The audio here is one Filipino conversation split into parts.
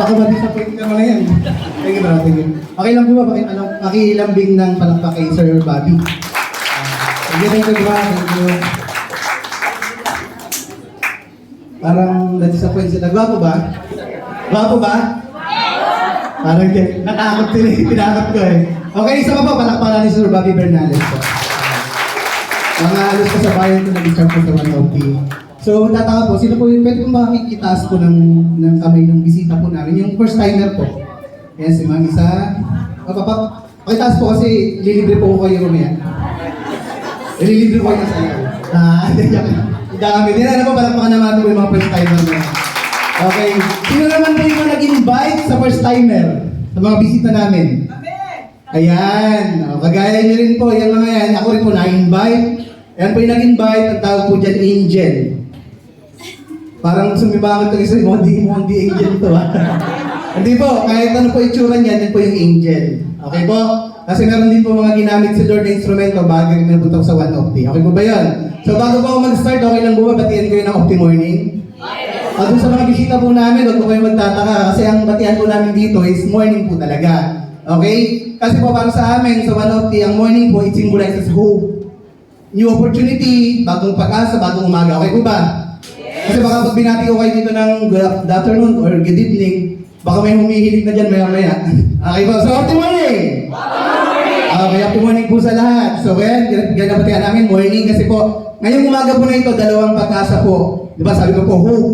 Baka ma-disappoint ka mga yan. Thank you, thank you. Okay lang po ba? Pakilambing ng palakpak kay Sir Bobby. Thank you, bro. Thank you. Parang na-disappoint sila. Gwapo ba? Gwapo ba? Parang natakot sila. Tinakot ko eh. Okay, isa pa po. Palakpakan ni Sir Bobby Bernales. Mga alos ko sa bayan ko nag-start po sa 1OP. So, tataka po, sino po yung pwede kong makikitaas po ng kamay ng bisita po namin, yung first timer po. Yan, si Ma'am Isa. Pakitaas po kasi ililibre po ko kayo mamaya. Ililibre po kayo sa iyo. Dami. Hindi na po, palakpakan naman po yung mga first timer mo. Okay. Sino naman po yung nag-invite sa first timer? Sa mga bisita namin? Ayan. Kagaya nyo rin po, yan mga yan. Ako rin po na-invite. Yan po yung nag-invite, ang tawag po dyan, Angel. Parang sumibangat ito isa, Mondi Angel ito ha. Hindi po, kahit ano po itsura niyan, yan po yung Angel. Okay po? Kasi meron din po mga ginamit si Lord na instrumento bago rin napunta ko sa 1OP. Okay po ba yun? So bago po ako mag-start, okay lang po ba batihan ko yun ng Opti Morning? At sa mga bisita po namin, huwag po kayo magtataka kasi ang batihan po namin dito is morning po talaga. Okay? Kasi po para sa amin, sa 1OP, ang morning po, it symbolizes hope. New opportunity, bagong pag-asa, bagong umaga. Okay po ba? Kasi baka pag binati ko kayo dito ng good afternoon or good evening, baka may humihilig na dyan maya-maya. Okay po? So, Opti Morning! Okay, Opti Morning po sa lahat. So, ganyan napatihan namin, morning. Kasi po, ngayong umaga po na ito, dalawang pag-asa po. Di ba sabi ko po, hope.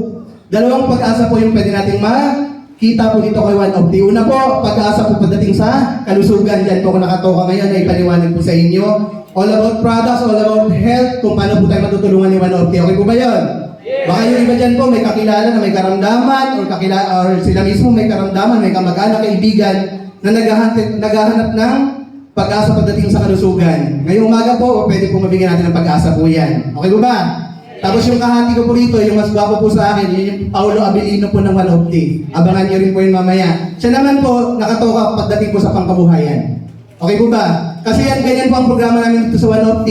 Dalawang pag-asa po yung pwede nating makita po dito kay 1OP. Una po, pag-asa po pagdating sa kalusugan. Diyan po kung nakatoka ngayon, ay paliwanag po sa inyo. All about products, all about health, kung paano po tayo matutulungan ni 1OP. Okay po ba yun? Baka yung iba dyan po may kakilala na may karamdaman or sila mismo may karamdaman, may kamag-anak, kaibigan na naghahanap ng pag-asa pagdating sa kalusugan. Ngayong umaga po, pwede po mabigyan natin ng pag-asa po yan. Okay po ba? Tapos yung kahati ko po rito, yung mas gwapo po sa akin, yun yung Paulo Abilino po ng 1OP. Abangan niyo rin po yun mamaya. Siya naman po, nakatoka pagdating po sa pangkabuhayan. Okay po ba? Kasi yan, ganyan po ang programa namin dito sa 1OP.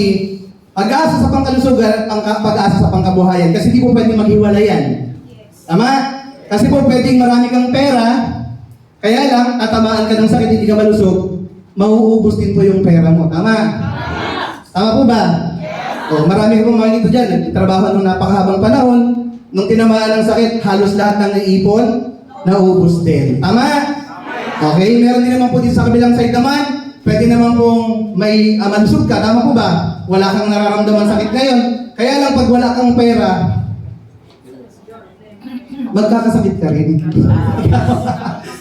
Pag-asa sa pangkalusugan, pag-asa sa pangkabuhayan. Kasi di po pwedeng maghiwalay yan. Tama? Kasi po pwedeng marami kang pera, kaya lang, tatamaan ka ng sakit, hindi ka malusog, mauubos din po yung pera mo. Tama? Tama po ba? O, marami pong makikita dyan. Nagtrabaho nung napakahabang panahon, nung tinamaan ng sakit, halos lahat ng naipon, naubos din. Tama? Okay, meron din naman po din sa kabilang side naman, pwede naman pong may malusog ka. Tama po ba? Wala kang nararamdaman sakit ngayon. Kaya lang pag wala kang pera, magkakasakit ka rin.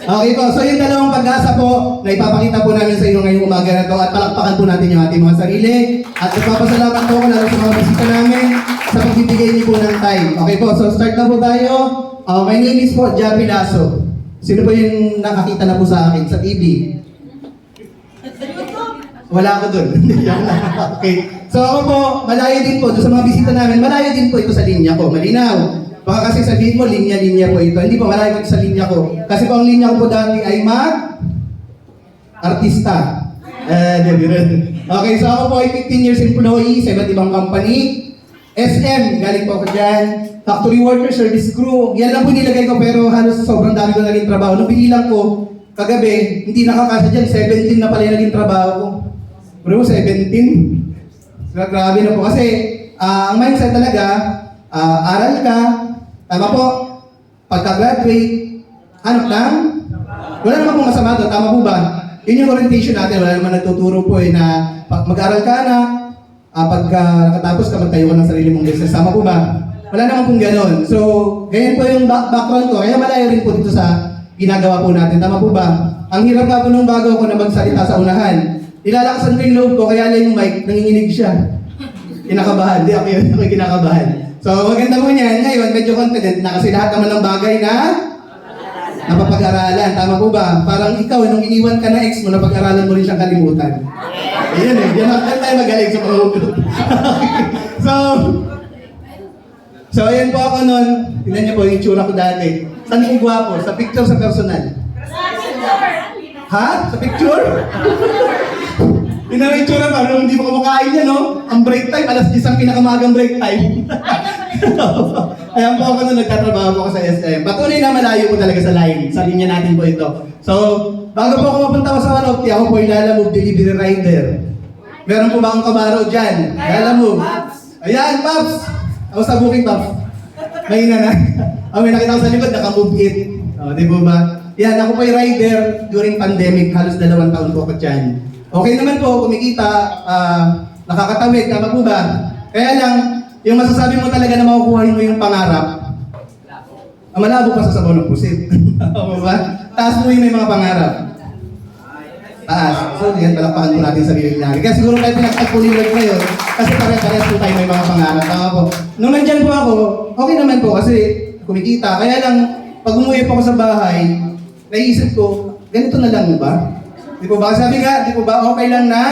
Okay po, so yung dalawang pag-asa po na ipapakita po namin sa inyo ngayong umaga na to at palakpakan po natin yung ating mga sarili at nagpapasalamat po ako lalo sa mga bisita namin sa pagbibigay niyo po ng time. Okay po, so start na po tayo. My name is po Jappy Lasso. Sino po yung nakakita na po sa akin sa TV? Wala ako dun. Okay. So ako po, malayo din po, doon sa mga bisita namin, malayo din po ito sa linya ko. Malinaw. Baka kasi sabihin mo, linya-linya po ito. Hindi po, malayo po sa linya ko. Kasi po ang linya ko po dati ay artista. Okay, so ako po ay 15 years employee sa iba't ibang company. SM, galing po ako dyan. Factory worker, service crew. Yan lang po nilagay ko pero halos sobrang dami ko naging trabaho. Nung binilang ko, kagabi, hindi nakakasya dyan, 17 na pala yung naging trabaho ko. Bro, 17? So, grabe na po. Kasi, ang mindset talaga, aral ka, tama po, pagka-graduate, hanap lang, wala naman pong masama doon, tama po ba? Yun yung orientation natin, wala naman nagtuturo po na mag-aral ka na, pagka nakatapos ka, magtayo ka ng sarili mong business, tama po ba? Wala naman pong gano'n. So, ganyan po yung background ko, kaya malayo rin po dito sa ginagawa po natin, tama po ba? Ang hirap nga po nung bago ako na magsalita sa unahan, nilalakasan ko yung loob ko, kaya lang yung mic, nanginginig siya. Kinakabahan, di ako yun, ako'y kinakabahan. So, maganda po niyan. Ngayon, medyo confident na kasi lahat naman ng bagay na napapag-aralan. Tama po ba? Parang ikaw, nung iniwan ka na ex mo, napag-aralan mo rin siyang kalimutan. Ayan eh, yan tayo magaling sa panghugot. So, ayan po ako nun. Tingnan niyo po yung itsura ko dati. Saan yung gwapo? Sa picture, sa personal? Ha? Sa picture? Tingnan mo yung itsura pa, nung hindi mo kumakain yan, no? Ang break time, alas 10 ang pinakamagang break time. Ayan po ako nung nagtatrabaho po ako sa SM. Patuloy na malayo po talaga sa line. Sa linya natin po ito. So, bago po ako mapunta ko sa Wanopti, ako po yung Lalamove delivery rider. Meron po ba akong Camaro dyan? Lalamove. Ayan, Paps! Ako sa booking, Paps. Mahina na. May nakita ko sa likod, naka-move it. Di po ba? Yan, ako po yung rider during pandemic. Halos 2 taon po ako dyan. Okay naman po, kumikita, nakakatawid, tama po ba? Kaya lang, yung masasabi mo talaga na makukuha mo yung pangarap, malabo pa sa sabaw ng pusit. Tama ba? Taas mo yung may mga pangarap. Taas. So, yan, palakpakan po natin sa sarili natin. Kaya siguro kayo pinagtagpuliwag ngayon, kasi pare-parehas po tayo may mga pangarap. Tama po. Nung nandyan po ako, okay naman po kasi kumikita. Kaya lang, pag umuwi po ako sa bahay, naisip ko, ganito na lang ba? Di po ba? Sabi nga, di po ba, okay lang na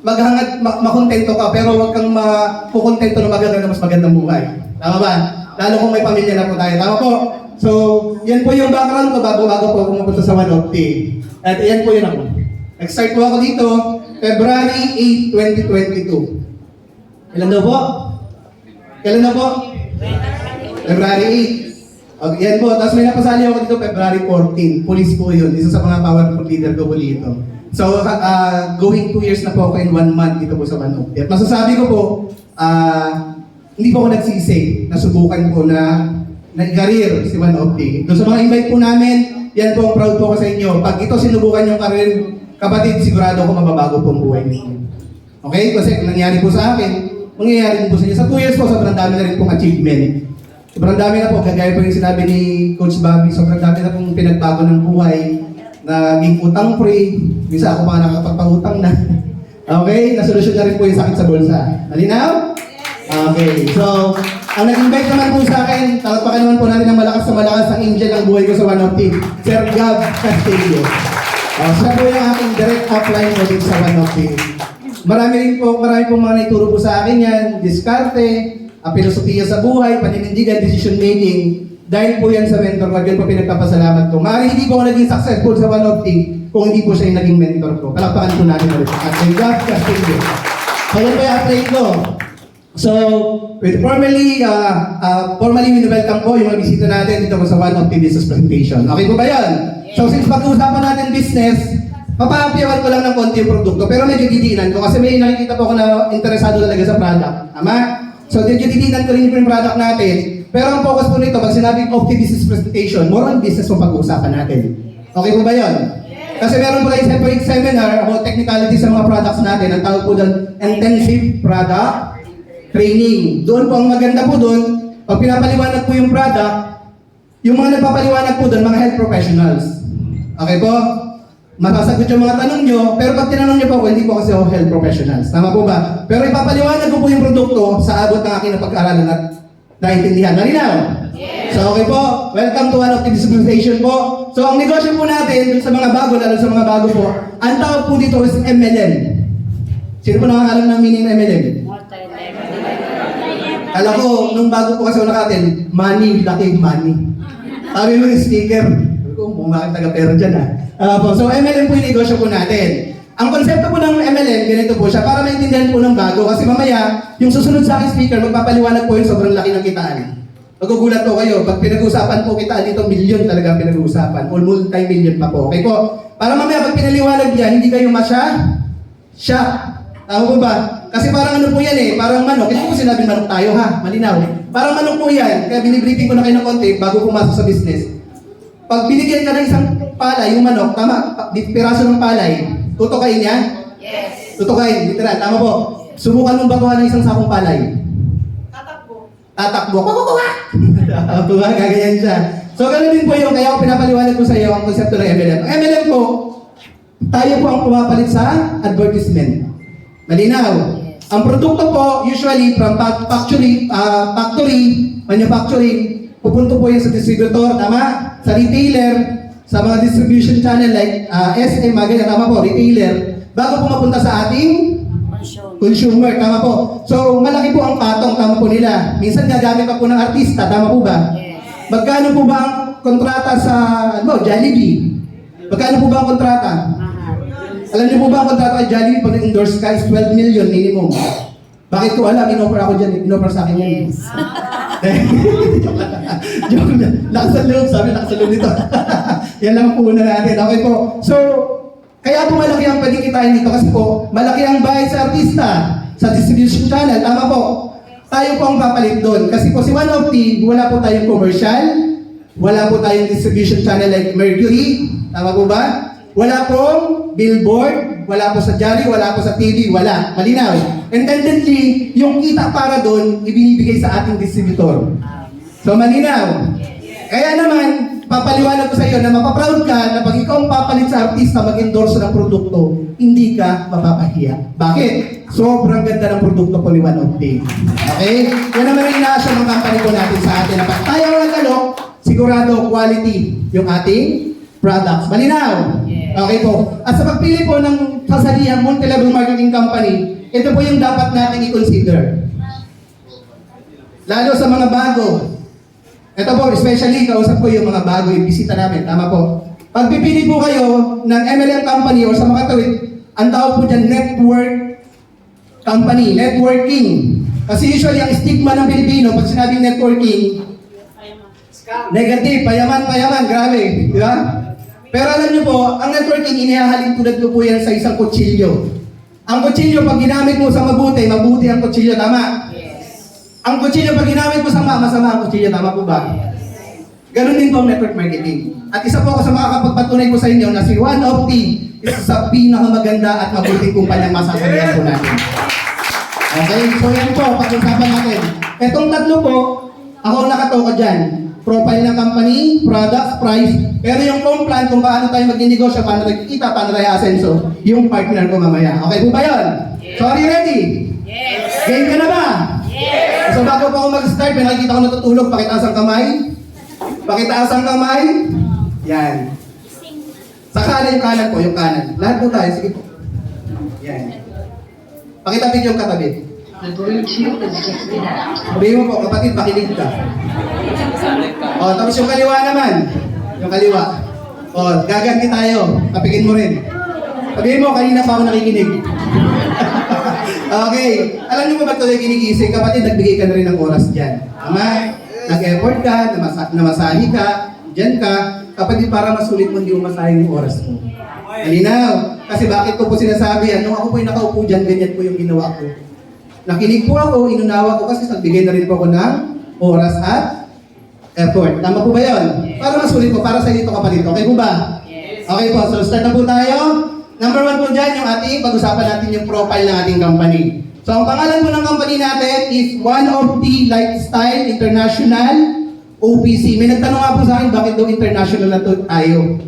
maghangad, makontento ka, pero huwag kang makukontento na maganda na mas magandang buhay. Tama ba? Lalo kung may pamilya na po tayo. Tama po? So, yan po yung background ko bago po pumunta sa Wanopti. At yan po yun ako. Nag-start po ako dito, February 8, 2022. Ilan daw po? Kailan na po? February 8. Okay, yan po. Tapos may napasali ako dito February 14. Police po yun. Isa sa mga powerful leader ko po dito. So, going 2 years na po ako in 1 month dito po sa Wanopti. At masasabi ko po, hindi po ako nagsisi. Nasubukan po na nag-career si Wanopti. Doon sa mga invite po namin, yan po, proud po ako sa inyo. Pag ito sinubukan yung career, kapatid, sigurado ako mababago po ang buhay ninyo. Okay? Kasi kung nangyari po sa akin, mangyayari din po sa inyo. Sa 2 years po, sobrang dami na rin pong achievement. Sobrang dami na po, kagaya po yung sinabi ni Coach Bobby, sobrang dami na pong pinagbago ng buhay, naging utang-free, bisa ako pa nakakapagpangutang na. Okay? Nasolusyon na rin po yung sakit sa bulsa. Malinaw? Okay. So, ang nag-invite naman po sa akin, talagpakan naman po natin ng malakas na malakas ang angel ng buhay ko sa Wanopti, Sir Gab Castillo. Siya po yung aking direct upline mo dito sa Wanopti. Marami pong mga naituro po sa akin yan, diskarte, filosofiya sa buhay, paninindigan, decision making. Dahil po yan sa mentor ko, yun po pinagpapasalamat ko. Maaaring hindi po ako naging successful sa Wanopti kung hindi po siya yung naging mentor ko. Palakpakan po natin ulit. At Sir Gab Castillo. So, yan po yung upline ko. So, formally welcome po yung mga bisita natin dito sa Wanopti Business Presentation. Okay po ba yan? So, since pag-uusapan natin business, papahapiyawan ko lang ng konti yung produkto, pero medyo didiinan ko kasi may nakikita po ako na interesado talaga sa product. Tama? So, medyo didiinan ko rin yung product natin. Pero ang focus po nito, pag sinabing Opti Business Presentation, more on business po pag-uusapan natin. Okay po ba yun? Kasi meron po tayo separate seminar about technicality sa mga products natin. Ang tawag po doon, Intensive Product Training. Doon po ang maganda po doon, pag pinapaliwanag po yung product, yung mga nagpapaliwanag po doon, mga health professionals. Okay po? Masasagot yung mga tanong nyo, pero pag tinanong nyo po ako, hindi po kasi ako health professionals. Tama po ba? Pero ipapaliwanag ko po yung produkto sa abot ng aking napag-aralan at naintindihan. Malinaw? Yes. So okay po, welcome to Wanopti Presentation po. So ang negosyo po natin sa mga bago, lalo sa mga bago po, ang tawag po dito is MLM. Sino po nakakalam ng meaning ng MLM? Alam ko, nung bago po kasi ako nakatin, money, laki money. Sabi mo yung speaker, kung bakit taga-pera dyan so MLM po yung negosyo po natin. Ang konsepto po ng MLM, ganito po siya, para maintindihan po ng bago. Kasi mamaya, yung susunod sa aking speaker, magpapaliwanag po yung sobrang laki ng kitaan. Magugulat po kayo, pag pinag-uusapan po kitaan dito, milyon talaga pinag-uusapan. O multi-million pa po. Okay po? Para mamaya, pag pinaliwanag yan, hindi kayo shock. Tama po ba? Kasi parang ano po yan parang manok. Hindi ko sinabing manok tayo ha, malinaw. Parang manok po yan, kaya binibriefing ko na kayo ng konti bago pumasok sa business. Pag binigyan ka ng isang palay, yung manok, tama, piraso ng palay, tutukain niya? Yes. Tutukain, literal, tama po. Subukan mong baguhan ng isang sakong palay. Tatakbo. Kukukuha! Tama po ba? Gaganyan siya. So, ganun din po yung, kaya ako pinapaliwanag ko sa iyo ang konsepto ng MLM. Ang MLM po, tayo po ang pumapalit sa advertisement. Malinaw. Yes. Ang produkto po, usually from factory, manufacturing, pupunto po yan sa distributor, tama? Sa retailer, sa mga distribution channel like SM, mga tama po, retailer, bago po mapunta sa ating consumer, tama po. So, malaki po ang patong, tama po nila. Minsan gagamit pa po ng artista, tama po ba? Yes. Magkano po ba ang kontrata sa, Jollibee? Magkano po ba ang kontrata? Alam niyo po ba ang kontrata kay Jollibee pag endorse ka is 12 million minimum? Bakit ko alam? Inoffer ako dyan. Inoffer sa akin yan. Yes. Joke na. Lakas ang loob, sabi lakas ang loob nito. Yan lang ang una natin. Okay po. So, kaya po malaki ang pagkikitain dito kasi po, malaki ang bayad sa artista, sa distribution channel. Tama po. Tayo po ang papalit doon. Kasi po si One of the, wala po tayong commercial, wala po tayong distribution channel like Mercury. Tama po ba? Wala pong billboard, wala po sa Jolly, wala po sa TV, wala. Malinaw. And tendency, yung kita para doon, ibinibigay sa ating distributor. So malinaw. Kaya naman, papaliwanag ko sa iyo na mapaproud ka na pag ikaw ang papalit sa artista mag-endorse ng produkto, hindi ka mapapahiya. Bakit? Sobrang ganda ng produkto po ni One of the. Okay? Yan naman ang inaasya ng company po natin sa atin. Na pag tayo ang nagkalok, sigurado quality yung ating products. Malinaw? Okay po. At sa pagpili po ng kasalihang multi-level marketing company, ito po yung dapat natin i-consider. Lalo sa mga bago. Ito po, especially, kausap ko yung mga bago, yung bisita namin. Tama po. Pag pipili po kayo ng MLM company o sa mga tawid, ang tawag po dyan, network company, networking. Kasi usually, ang stigma ng Pilipino, pag sinabing networking, negative, payaman, grabe. Di ba? Pero alam niyo po, ang networking, inihahalin tulad ko po yan sa isang kutsilyo. Ang kutsilyo, pag ginamit mo sa mabuti, mabuti ang kutsilyo, tama? Ang kutsilyo, pag ginamit mo sa masama ang kutsilyo, tama po ba? Ganon din po ang network marketing. At isa po ako sa mga kapagpatunay ko sa inyo na si One of the isa sa pinakamaganda at mabuting kumpanyang masasabihan po natin. Okay, so yan po, pag-usapan natin. Itong tatlo po, ako ang nakatoka dyan. Profile ng company, products, price, pero yung plan kung paano tayo mag-negosyo, paano nagkikita, paano tayo asenso, yung partner ko mamaya. Okay po ba yun? So are you ready? Yes! Game ka na ba? Yes! So bago po ako mag-start, may nakikita ko natutulog, pakitaas ang kamay. Pakitaas ang kamay. Yan. Sa kanan yung kanan po, yung kanan. Lahat po tayo, sige po. Yan. Pakitabi yung katabi. The Bluetooth is disconnected. Sabihin mo po, kapatid, makinig ka. O, tapos yung kaliwa naman. Yung kaliwa. O, gaganti tayo. Kapigin mo rin. Sabihin mo, kanina pa ako nakikinig. Okay. Alam niyo ba ito yung kinigising? Kapatid, nagbigay ka na rin ng oras dyan. Tama? Nag-effort ka, namasahe ka, dyan ka. Kapatid, para masulit mo, hindi mo masahe yung oras mo. Malinaw. Kasi bakit ko po sinasabi yan? Nung ako po yung nakaupo dyan, ganyan po yung ginawa ko. Nakinig po ako, inunawa ko kasi nagbigay na rin po ako ng oras at effort. Tama po ba yun? Para masulit po, para sa dito kapatid. Okay po ba? Yes. Okay po, so start na po tayo. Number 1 po dyan, yung ating pag-usapan natin yung profile ng ating company. So ang pangalan po ng company natin is One of the Lifestyle International OPC. May nagtanong nga po sa akin, bakit daw international na to tayo?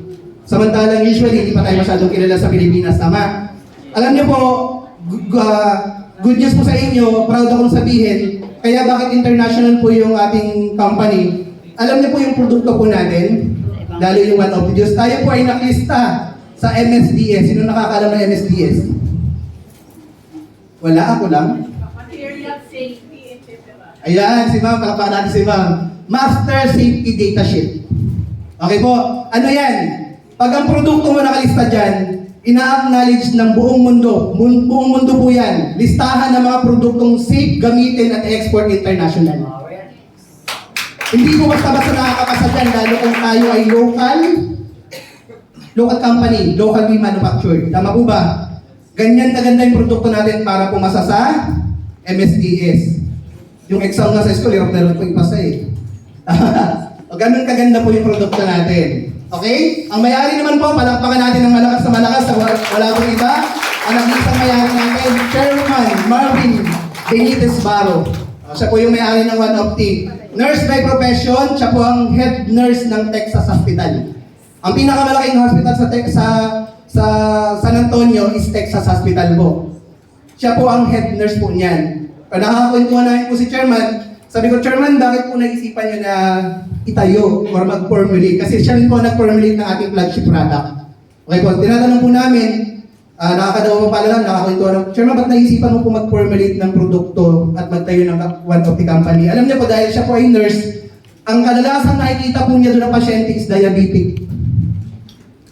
Samantalang usually, hindi pa tayo masyadong kilala sa Pilipinas. Tama? Alam niyo po, good news po sa inyo, proud akong sabihin, kaya bakit international po yung ating company? Alam niyo po yung produkto po natin, lalo yung One of the Diyos. Tayo po ay naklista sa MSDS. Sino nakakaalam ng MSDS? Wala, ako lang. Material safety, etc. Ayan, si ma'am, palakpakan natin si ma'am. Master Safety Data Sheet. Okay po, ano yan? Pag ang produkto mo nakalista dyan, ina-acknowledge ng buong mundo. Buong mundo po yan. Listahan ng mga produktong safe, gamitin at export international. Hindi po basta-basta nakakapasa dyan, lalo kung tayo ay local company, locally manufactured. Tama po ba? Ganyan kaganda yung produkto natin para pumasa sa MSDS. Yung exam nga sa school, hirap na rin po ipasa eh. Ganun kaganda po yung produkto natin. Okay? Ang may-ari naman po, palakpakan natin ng malakas na malakas. Wala pong iba. Ang nag-iisang may-ari natin, Chairman Marvin Benitez Baro. Siya po yung may-ari ng One of the. Nurse by profession, siya po ang head nurse ng Texas Hospital. Ang pinakamalaking hospital sa San Antonio is Texas Hospital po. Siya po ang head nurse po niyan. Pag nakakakwentuhan namin po si Chairman, sabi ko, Chairman, bakit po naisipan niyo na itayo or mag-formulate? Kasi siya rin po nag-formulate ng ating flagship product. Okay po, tinatanong po namin, nakakadawa pa pala lang, nakakwentuhan ng, Chairman, ba't naisipan mo po mag-formulate ng produkto at magtayo ng One of the company? Alam niyo po, dahil siya po ay nurse, ang kadalasan nakikita po niya doon ng pasyente is diabetic.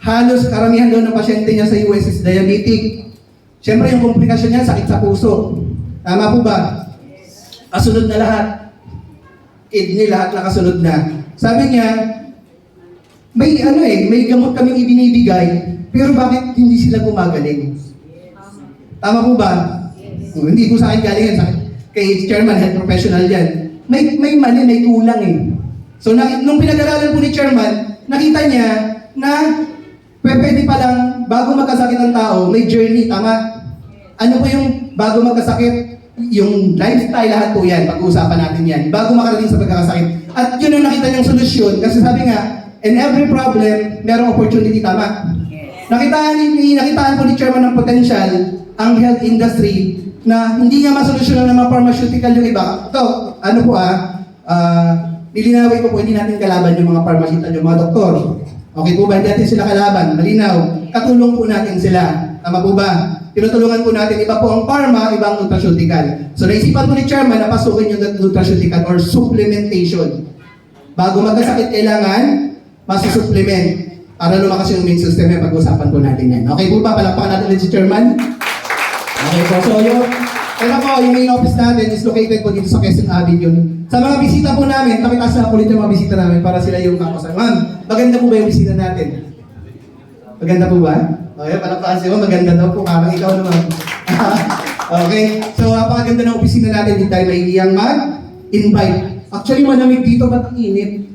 Halos karamihan doon ng pasyente niya sa US is diabetic. Siyempre yung komplikasyon niya, sakit sa puso. Tama po ba? Kasunod na lahat. kidney, lahat nakasunod na. Sabi niya, may gamot kaming ibinibigay, pero bakit hindi sila gumagaling? Tama po ba? Hindi po sa akin galing yan, kay chairman, health professional yan. May mali, may kulang eh. So nung pinag-aralan po ni chairman, nakita niya na pwede pa lang, bago magkasakit ang tao, may journey, tama? Ano po yung bago magkasakit? Yung lifestyle, lahat po yan, pag-uusapan natin yan, bago makarating sa pagkakasakit. At yun ang nakita niyang solusyon, kasi sabi nga, in every problem, merong opportunity, tama? Nakitaan po ni chairman ng potential ang health industry na hindi nga masolusyonan ng mga pharmaceutical yung iba. Ito, ano po nilinawin ko po, hindi natin kalaban yung mga pharmaceutical, yung mga doktor. Okay po ba? Hindi natin sila kalaban. Malinaw. Katulong po natin sila. Tama po ba? Tinutulungan po natin, iba po ang pharma, iba ang nutraceutical. So naisipan po ni chairman na pasukin yung nutraceutical or supplementation. Bago magkasakit, kailangan masusupplement para lumakas yung immune system. Pag-usapan po natin yan. Okay po ba? Palakpakan natin ulit si chairman. Okay po. So yung main office natin is located po dito sa Quezon Avenue. Sa mga bisita po namin, pakitaas na po ulit yung mga bisita namin para sila yung kakusan. Ma'am, maganda po ba yung bisita natin? Maganda po ba? Okay, palakpakan siya. Maganda daw po. Parang ikaw naman. Okay. So, napakaganda ng opisina natin. Hindi tayo mahihiyang mag-invite. Actually, malamig dito. Ba't ang init?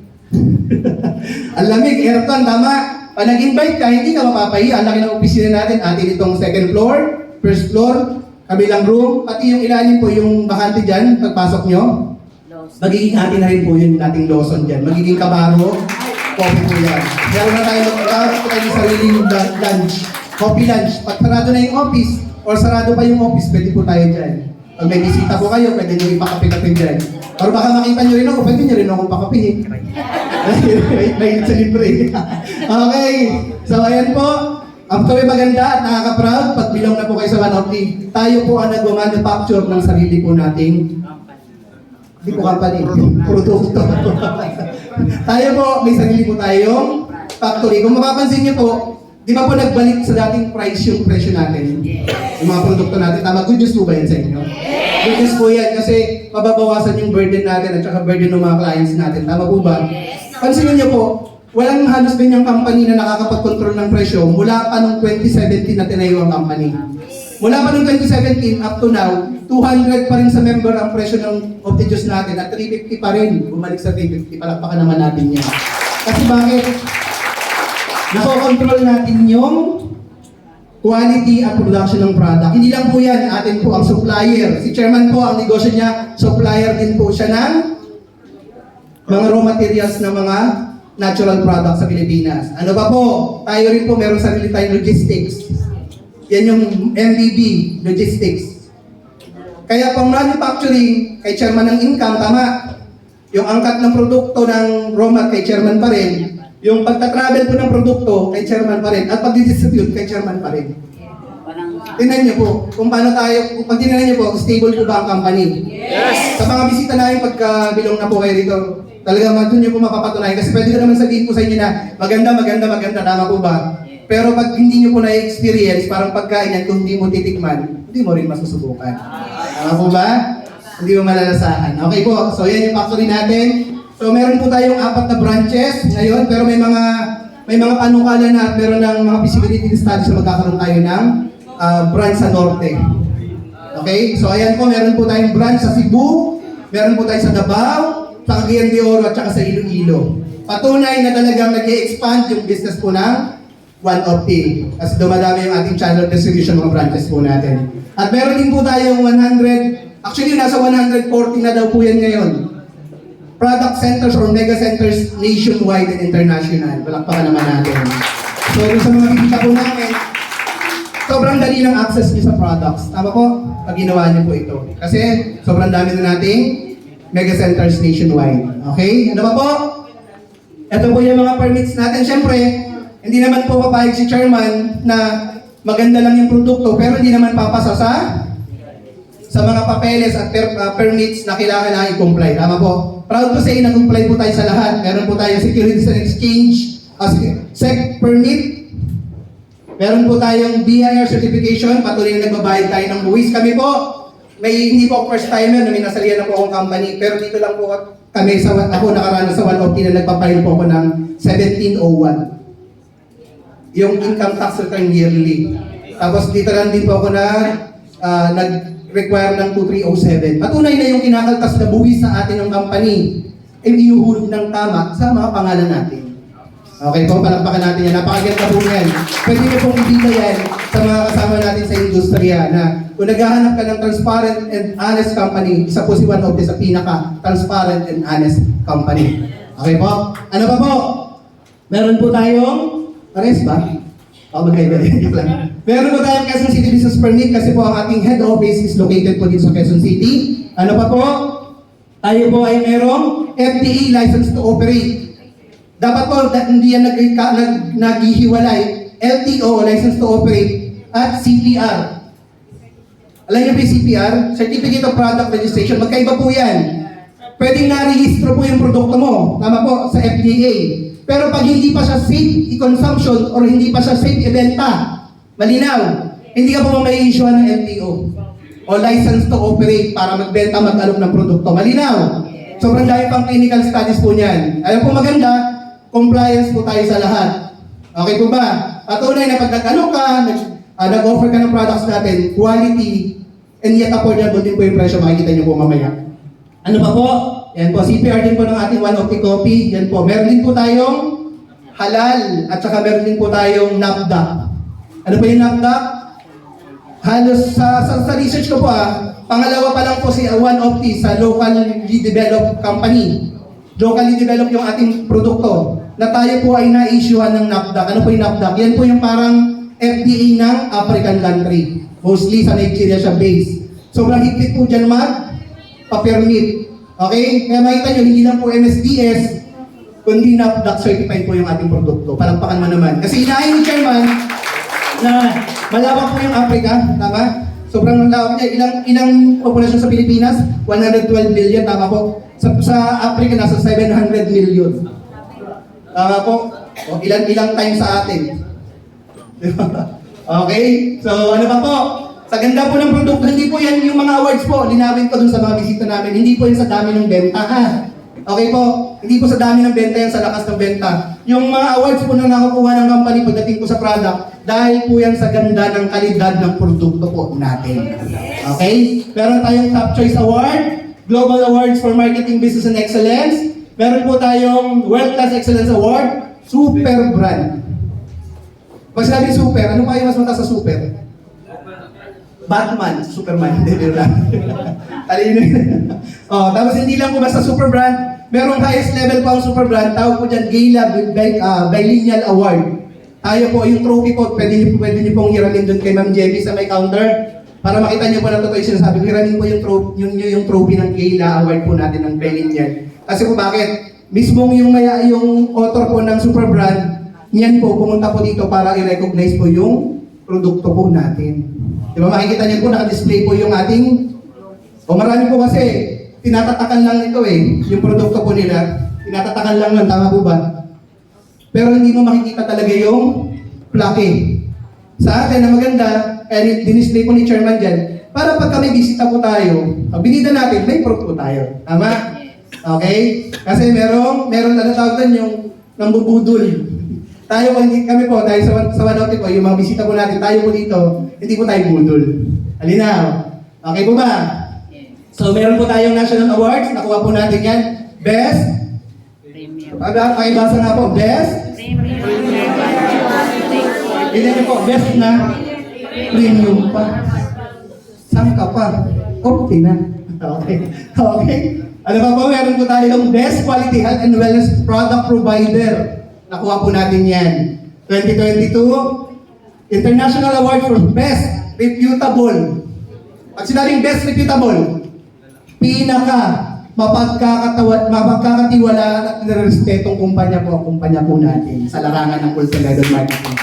Ang lamig. Aircon, tama. Pag nag-invite ka, hindi ka mapapahiya. Ang laki ng opisina natin. Atin itong second floor, first floor, kabilang room. Pati yung ilalim po, yung bakante dyan, pagpasok nyo. Magiging atin na rin po yung dating Lawson dyan. Magiging Kabaro. Coffee po yan. Meron na tayo sariling lunch. Coffee lunch. Pag sarado na yung office, or sarado pa yung office, pwede po tayo dyan. Pag may bisita po kayo, pwede nyo ipakape-kape dyan. Or baka makita nyo rin ako, pwede nyo rin ako pakapihin. May sa libre. Okay. So ayan po. Kami maganda at nakaka-proud. Pag bilong na po kayo sa 1OP, tayo po ang nag-manufacture ng sarili po nating hindi po company, produkto. Tayo po, may sarili po tayong factory. Kung mapapansin niyo po, di ba po nagbalik sa dating price yung presyo natin? Yung mga produkto natin. Tama, good news po ba yan sa inyo? Good news po yan kasi mababawasan yung burden natin at saka burden ng mga clients natin. Tama po ba? Pansinin niyo po, walang halos ganyang company na nakakapag-control ng presyo mula pa nung 2017 na tinayo ang company. Mula pa nung 2017 up to now, 200 pa rin sa member ang presyo ng of the juice natin at 350 pa rin. Bumalik sa 350, palakpakan naman natin yan. Kasi bakit? Nakokontrol natin yung quality at production ng product. Hindi lang po yan, atin po ang supplier. Si chairman po, ang negosyo niya, supplier din po siya ng mga raw materials ng mga natural products sa Pilipinas. Ano ba po? Tayo rin po, meron sarili tayong logistics. Yan yung MBB, logistics. Kaya pang manufacturing, kay chairman ng income, tama. Yung angkat ng produkto ng raw mat, kay chairman pa rin. Yung pagta-travel po ng produkto, kay chairman pa rin. At pag-distribute, kay chairman pa rin. Tingnan niyo po, kung paano tayo, kung pag tingnan niyo po, stable po ba ang company? Yes! Sa mga bisita namin, pagka bilong na po kayo dito, talaga doon niyo po mapapatunayan. Kasi pwede ko naman sabihin po sa inyo na maganda, tama po ba? Pero pag hindi niyo po na-experience, parang pagkain yan, kung hindi mo titikman, hindi mo rin masusubukan. Tama po ba? Hindi mo malalasahan. Okay po, so yan yung factory natin. So meron po tayong 4 na branches ngayon, pero may mga panukalan na at meron ng mga feasibility studies na magkakaroon tayo ng branch sa Norte. Okay? So ayan po, meron po tayong branch sa Cebu, meron po tayo sa Davao, sa Cagayan de Oro at saka sa Iloilo. Patunay na talagang nag-i-expand yung business po ng 1OP. Kasi dumadami yung ating channel distribution mga branches po natin. At meron din po tayong 100, actually nasa 140 na daw po yan ngayon. Product centers or mega centers nationwide and international. Palakpakan naman natin. So sa mga bibita po namin, sobrang dali ng access niyo sa products. Tama po? Pag ginawa niyo po ito. Kasi sobrang dami na nating mega centers nationwide. Okay? Ano ba po? Ito po yung mga permits natin. Siyempre, hindi naman po papayag si chairman na maganda lang yung produkto pero hindi naman papasa sa mga papeles at permits na kailangan i-comply. Tama po? Proud to say na comply po tayo sa lahat. Meron po tayong Securities and Exchange, SEC permit. Meron po tayong BIR certification, patuloy na nagbabayad tayo ng buwis. Kami po, hindi po first timer na may nasalihan na po akong company, pero dito lang po ako nakaranas sa 1OT na nagpapile po ako ng 1701. Yung income tax return yearly. Tapos dito lang din po ako nag-require ng 2307. Patunay na yung kinakaltas na buwis sa atin ng company ay inuhulog ng tama sa mga pangalan natin. Okay po, palakpakan natin yan. Napakaganda po yan. Pwede niyo pong ibigay yan sa mga kasama natin sa industriya na kung naghahanap ka ng transparent and honest company, isa po si 1OT sa pinaka-transparent and honest company. Okay po? Ano pa po? Meron po tayong pares ba? Magkaiba. Meron po tayong Quezon City Business Permit kasi po ang ating head office is located po dito sa Quezon City. Ano pa po? Tayo po ay merong FDA license to operate. Dapat po hindi yan naghihiwalay. LTO, license to operate, at CPR. Alam niyo po yung CPR? Certificate of Product Registration. Magkaiba po yan. Pwedeng na-rehistro po yung produkto mo. Tama po, sa FDA. Pero pag hindi pa siya safe i-consumption or hindi pa siya safe ibenta, malinaw, hindi ka po may-issue ng LTO o license to operate para magbenta, mag-alok ng produkto. Malinaw. Sobrang dahil pang clinical studies po niyan. Alam po maganda, compliance po tayo sa lahat. Okay po ba? Patunay na pag nag-alok ka, nag-offer ka ng products natin, quality, and yet affordable din po yung presyo, makikita niyo po mamaya. Ano pa po? Yan po, CPR din po ng ating 1OT copy. Yan po, meron din po tayong halal at saka meron din po tayong NAFDAC. Ano po yung NAFDAC? Halos sa research ko po pangalawa pa lang po si 1OT sa locally developed company. Locally developed yung ating produkto na tayo po ay na-issuehan ng NAFDAC. Ano po yung NAFDAC? Yan po yung parang FDA ng African country. Mostly sa Nigeria siya based. Sobrang higpit po dyan pa-permit. Okay? Kaya makita nyo, hindi lang po MSDS, kundi NAFDAC certified po yung ating produkto. Palagpakan mo naman. Kasi inaay ni Chairman na malawak po yung Africa, tama? Sobrang malawak niya. Ilang populasyon sa Pilipinas? 112 million, tama po? Sa Africa, nasa 700 million. Tama po? O, ilang times sa atin. Okay? So, ano pa po? Sa ganda po ng produkto, hindi po yan yung mga awards po. Linawin ko dun sa mga bisita namin. Hindi po yan sa dami ng benta, ha? Okay po? Hindi po sa dami ng benta yan, sa lakas ng benta. Yung mga awards po na nakukuha ng company pagdating po sa product, dahil po yan sa ganda ng kalidad ng produkto po natin. Okay? Meron tayong Top Choice Award, Global Awards for Marketing, Business, and Excellence. Meron po tayong World Class Excellence Award, Super Brand. Pag sinabi super, ano pa yung mas mataas sa super? Batman, Superman, hindi lang. Talino yun. Tapos hindi lang po basta super brand, merong highest level pa ang super brand, tawag po dyan Gala Biennial Award. Tayo po, yung trophy po, pwede niyo pong hiramin doon kay Ma'am Jemmy sa may counter para makita niyo po na totoo yung sinasabi ko. Hiramin po yung trophy ng Gala Award po natin ng Biennial. Kasi po bakit? Mismong yung author po ng super brand, niyan po, pumunta po dito para i-recognize po yung produkto po natin. Diba makikita niyo po, naka-display po yung ating, marami po kasi, tinatatakan lang ito yung produkto po nila, tinatatakan lang nun, tama po ba? Pero hindi mo makikita talaga yung plaque. Sa akin, na maganda, kaya dinisplay po ni Chairman dyan, para pag kami bisita po tayo, binida natin, may proof po tayo. Tama? Okay? Kasi meron ano tawag doon yung nambubudol. Tayo kami po, dahil sa 1OT po, yung mga bisita po natin, tayo po dito, hindi po tayo budol. Halinaw. Okay po ba? So, meron po tayong national awards, nakuha po natin yan. Best? Pakibasa nga po, best? Ilan niyo po, best na premium pa. Saan ka pa? Okay na. Okay. Okay. Ano pa po, meron po tayong best quality health and wellness product provider. Nakuha po natin yan. 2022, International Award for Best Reputable. Pag sinabing Best Reputable, mapagkakatiwala at nirespetong kumpanya po ang kumpanya po natin sa larangan ng wholesale marketing.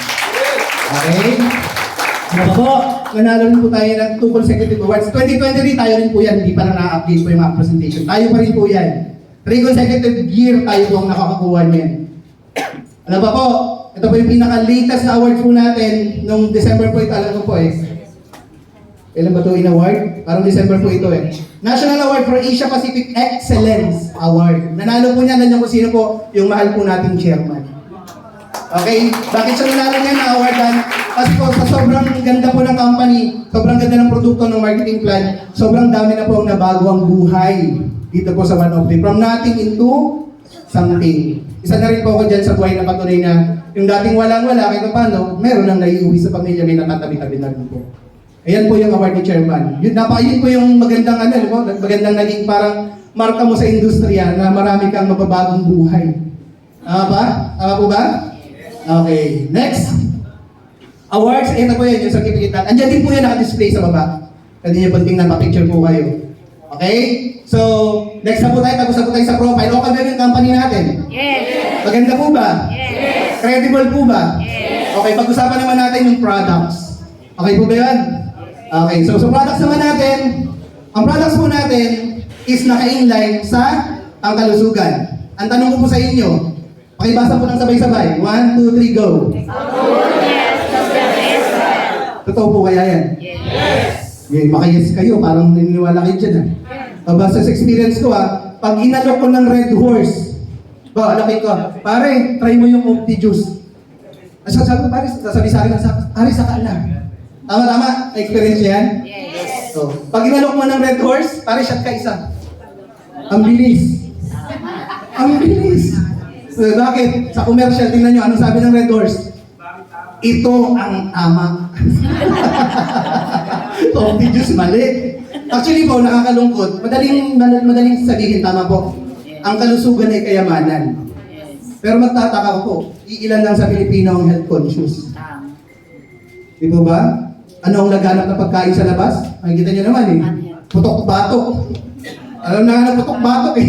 Okay? Ano po? Nanalo rin po tayo ng 2 consecutive awards. 2023 tayo rin po yan. Hindi pa lang na-update po yung mga presentation. Tayo pa rin po yan. 3 consecutive year tayo po ang nakakakuha niyan. Ano ba po? Ito po yung pinaka-latest na award po natin nung December po ito, alam ko po Kailan ba ito in-award? Parang December po ito eh. National Award for Asia Pacific Excellence Award. Nanalo po niya, nandiyan kung sino po yung mahal po nating chairman. Okay? Bakit siya nanalo niya na awardan? Kasi po sa sobrang ganda po ng company, sobrang ganda ng produkto ng marketing plan, sobrang dami na po ang nabago ang buhay dito po sa One of Them. From nothing into something. Isa na rin po ako dyan sa buhay na patunay na yung dating walang-wala, kahit paano, meron nang naiuwi sa pamilya, may nakatabi-tabi na rin po. Ayan po yung award ni Chairman. Yun po yung magandang magandang naging parang marka mo sa industriya na marami kang mababagong buhay. Tama ba? Tama po ba? Okay. Next. Awards. Ito po yan, yung certificate natin. Andiyan din po yan naka-display sa baba. Pwede niyo pong tingnan, pa-picture po kayo. Okay? So, next na po tayo. Tapos na po tayo sa profile. Okay ba yung company natin? Yes. Maganda po ba? Yes. Credible po ba? Yes. Okay, pag-usapan naman natin yung products. Okay po ba yan? Okay, so sa products naman natin, ang products po natin is naka-inline sa pangkalusugan. Ang tanong ko po sa inyo, pakibasa po ng sabay-sabay. 1, 2, 3, go! Totoo po kaya yan? Yes. Yeah, maka-yes kayo, parang naniniwala kayo dyan. Basta sa experience ko pag inalok ko ng Red Horse, alaki ko, pare, try mo yung Opti Juice. Sabi ko, pare, sabi sa akin, pare, saka na. Tama? Experience yan? Yes. So, pag inalok mo ng Red Horse, pare, shot ka isa. Ang bilis. Ang bilis. So, bakit? Sa commercial, tingnan nyo, anong sabi ng Red Horse? Ito ang tama. Opti Juice, mali. Actually po, nakakalungkot. Madaling sabihin, tama po. Ang kalusugan ay kayamanan. Pero magtataka ko po, iilan lang sa Pilipino ang health conscious. Di po ba? Ano ang laganap na pagkain sa labas? Makikita niyo naman eh. Putok-batok. Alam na nga na putok-batok eh.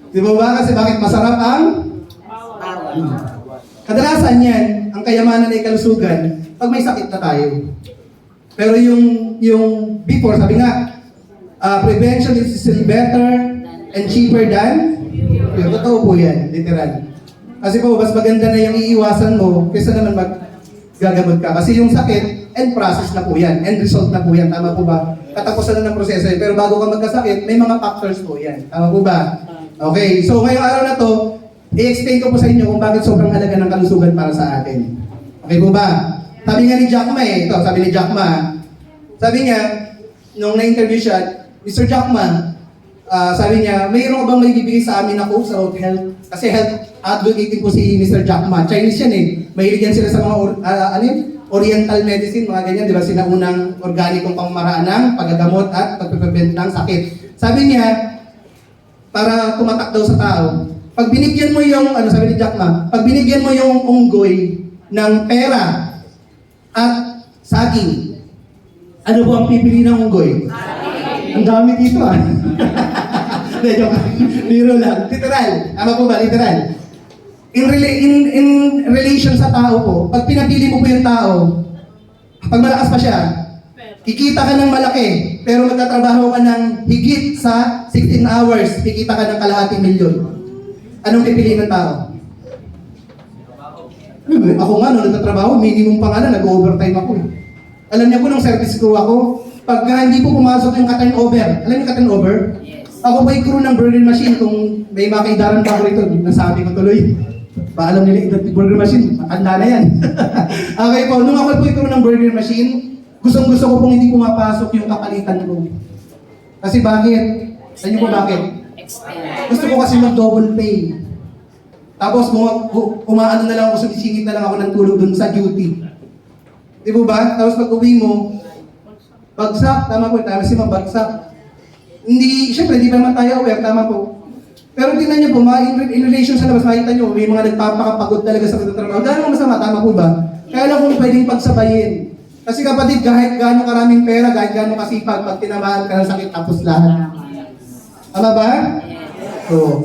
Di po ba? Kasi bakit masarap ang? Kadalasan yan, ang kayamanan ay kalusugan pag may sakit na tayo. Pero yung before, sabi nga, prevention is still better and cheaper than yung totoo po yan, literal. Kasi po, mas maganda na yung iiwasan mo kaysa naman gagamot ka. Kasi yung sakit, end process na po yan, end result na po yan. Tama po ba? Katapusan na ng proseso yan. Pero bago ka magkasakit, may mga factors po yan. Tama po ba? Okay, so ngayong araw na to, i-explain ko po sa inyo kung bakit sobrang halaga ng kalusugan para sa atin. Okay po ba? Sabi nga ni Jack Ma sabi ni Jack Ma, sabi niya, nung na-interview siya, Mr. Jack Ma, sabi niya, mayroon ka bang may bibigay sa amin na quotes about health? Kasi health advocate po si Mr. Jack Ma. Chinese yan eh. Mahilig yan sila sa mga oriental medicine, mga ganyan, di ba? Sinaunang organikong pangmaraan ng paggagamot at pagpe-prevent ng sakit. Sabi niya, para tumatak daw sa tao, pag binigyan mo yung, sabi ni Jack Ma, pag binigyan mo yung unggoy ng pera at saging, ano po ang pipili ng unggoy? Ang dami dito Hindi, joke. Biro lang. Literal. Tama po ba? Literal. In relation sa tao po, pag pinapili mo po yung tao, pag malakas pa siya, kikita ka ng malaki, pero magtatrabaho ka ng higit sa 16 hours, kikita ka ng kalahating milyon. Anong pipili ng tao? Ako nga, nung nagtatrabaho, minimum pa nga na, nag-overtime ako eh. Alam niyo po, nung service crew ako, pag hindi po pumasok yung ka-turnover, alam niyo ka-turnover? Yes. Ako po yung crew ng burger machine, kung may makaidaran pa ako rito, nasabi ko tuloy. Paalam nila yung burger machine, matanda na yan. Okay po, nung ako po yung crew ng burger machine, gustong-gusto ko pong hindi pumapasok yung kapalitan ko. Kasi bakit? Sa inyo po bakit? Gusto ko kasi mag-double pay. Tapos umaano na lang ako, sumisingit na lang ako ng tulog dun sa duty. Di ba ba? Tapos pag uwi mo, bagsak, tama po, tama si bagsak. Hindi, syempre, hindi pa naman tayo aware, tama po. Pero tingnan niyo po, in relation sa labas, makita niyo, may mga nagpapakapagod talaga sa pagtatrabaho. Dahil mo masama, tama po ba? Kaya lang kung pwedeng pagsabayin. Kasi kapatid, kahit gaano karaming pera, kahit gaano kasipag, pag tinamaan ka ng sakit, tapos lahat. Tama ba? So,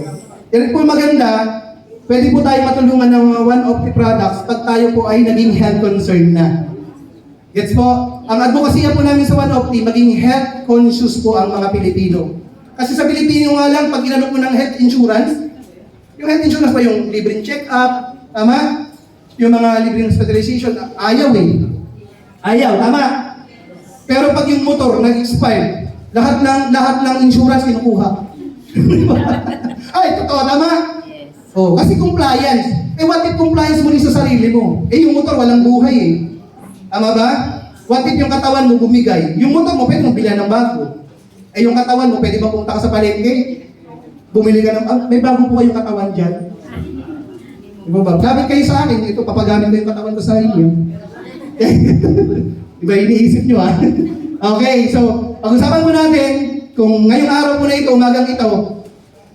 yan po maganda, pwede po tayo matulungan ng one of the products pag tayo po ay naging health concern na. Gets po? Ang advokasya po namin sa One Opti, maging health conscious po ang mga Pilipino. Kasi sa Pilipino nga lang, pag inanok mo ng health insurance, yung health insurance pa yung libreng check-up, tama? Yung mga libreng hospitalization, ayaw eh. Ayaw, tama? Pero pag yung motor nag-expire, lahat ng insurance kinukuha. Ay, totoo, tama? Oh, kasi compliance. Eh, what if compliance mo rin sa sarili mo? Eh, yung motor walang buhay eh. Tama ba? What if yung katawan mo bumigay? Yung motor mo, pwede mong bilhan ng bago. Eh, yung katawan mo, pwede ba pumunta ka sa palengke? Bumili ka ng, may bago po kayong katawan dyan. Diba ba? Lapit kayo sa akin, ito, papagamit ko yung katawan ko sa inyo. Diba, iniisip nyo ha? Okay, so, pag-usapan po natin, kung ngayong araw po na ito, umagang ito,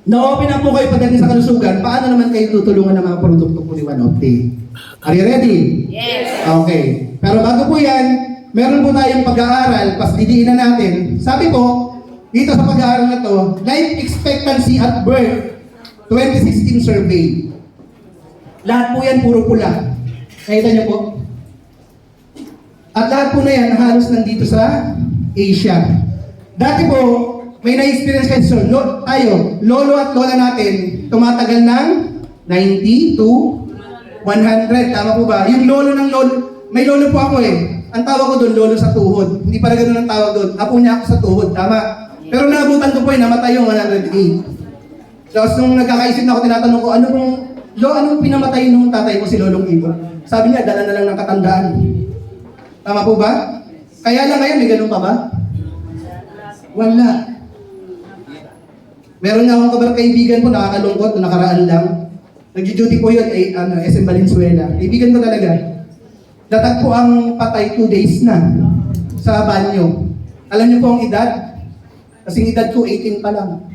na-open up po kayo pagdating sa kalusugan, paano naman kayo tutulungan ng mga produkto po ni One Opti? Are you ready? Yes. Okay. Pero bago po yan, meron po tayong pag-aaral, pasdidiin na natin. Sabi po, dito sa pag-aaral na to, life expectancy at birth, 2016 survey. Lahat po yan puro pula. Nakita niyo po? At lahat po na yan halos nandito sa Asia. Dati po, may na-experience kayo, sir. Tayo, lolo at lola natin, tumatagal ng 90 to 100. Tama po ba? Yung lolo ng lolo, may lolo po ako eh. Ang tawag ko doon, lolo sa tuhod. Hindi pala ganun ang tawag doon. Apo niya ako sa tuhod. Tama. Pero naabutan ko po eh, namatay yung 108. Tapos nung nagkakaisip na ako, tinatanong ko, anong pinamatay nung tatay mo si Lolong Ibo? Sabi niya, dala na lang ng katandaan. Tama po ba? Kaya lang ngayon, may ganun pa ba? Wala. Meron nga akong kaibigan po, nakakalungkot, nakaraan lang. Nag-duty po yun, SM Valenzuela. Kaibigan ko talaga. Datag po ang patay 2 days na sa banyo. Alam niyo po ang edad? Kasing edad ko, 18 pa lang.